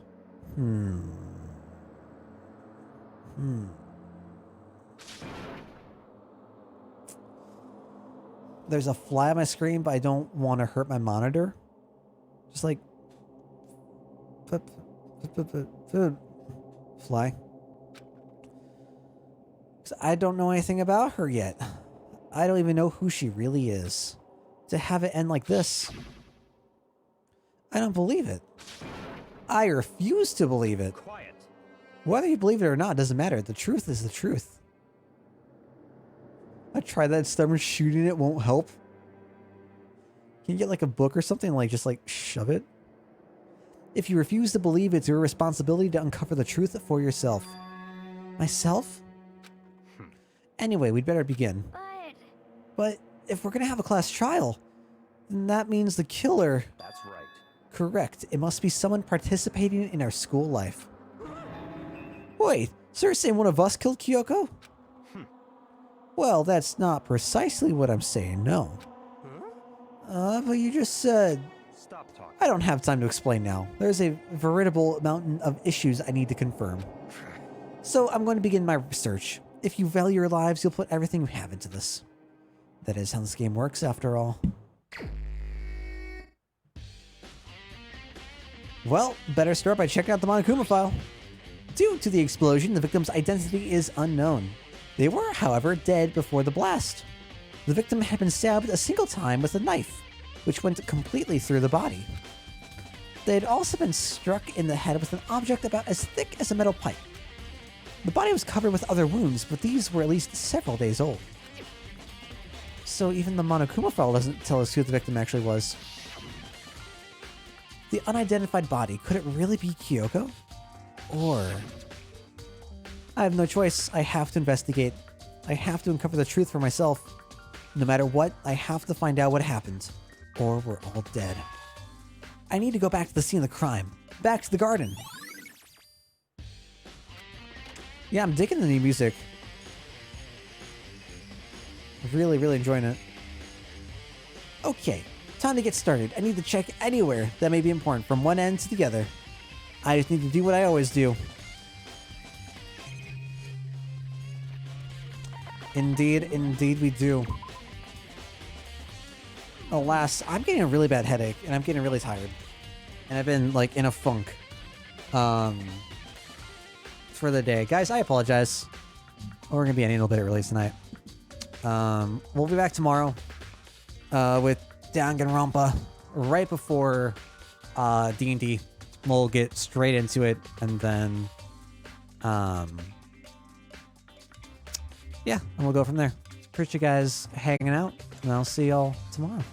There's a fly on my screen, but I don't want to hurt my monitor. Just like... Fly. 'Cause I don't know anything about her yet. I don't even know who she really is. To have it end like this... I don't believe it. I refuse to believe it. Quiet. Whether you believe it or not doesn't matter. The truth is the truth. I tried that stubborn shooting it won't help. Can you get like a book or something like just like shove it? If you refuse to believe, it's your responsibility to uncover the truth for yourself. Myself? Anyway, we'd better begin. But if we're gonna have a class trial, then that means the killer... That's right. Correct. It must be someone participating in our school life. Wait, so you're saying one of us killed Kyoko? Well, that's not precisely what I'm saying, no. But you just said... Stop talking. I don't have time to explain now. There's a veritable mountain of issues I need to confirm. So I'm going to begin my research. If you value your lives, you'll put everything you have into this. That is how this game works, after all. Well, better start by checking out the Monokuma file. Due to the explosion, the victim's identity is unknown. They were, however, dead before the blast. The victim had been stabbed a single time with a knife, which went completely through the body. They had also been struck in the head with an object about as thick as a metal pipe. The body was covered with other wounds, but these were at least several days old. So even the Monokuma file doesn't tell us who the victim actually was. The unidentified body, could it really be Kyoko? Or... I have no choice. I have to investigate. I have to uncover the truth for myself. No matter what, I have to find out what happened. Or we're all dead. I need to go back to the scene of the crime. Back to the garden. Yeah, I'm digging the new music. Really, really enjoying it. Okay, time to get started. I need to check anywhere that may be important from one end to the other. I just need to do what I always do. Indeed, indeed we do. Alas, I'm getting a really bad headache, and I'm getting really tired. And I've been, like, in a funk. For the day. Guys, I apologize. We're gonna be ending a little bit early tonight. We'll be back tomorrow, with Danganronpa, right before, D&D. We'll get straight into it, and then, yeah, and we'll go from there. Appreciate you guys hanging out, and I'll see y'all tomorrow.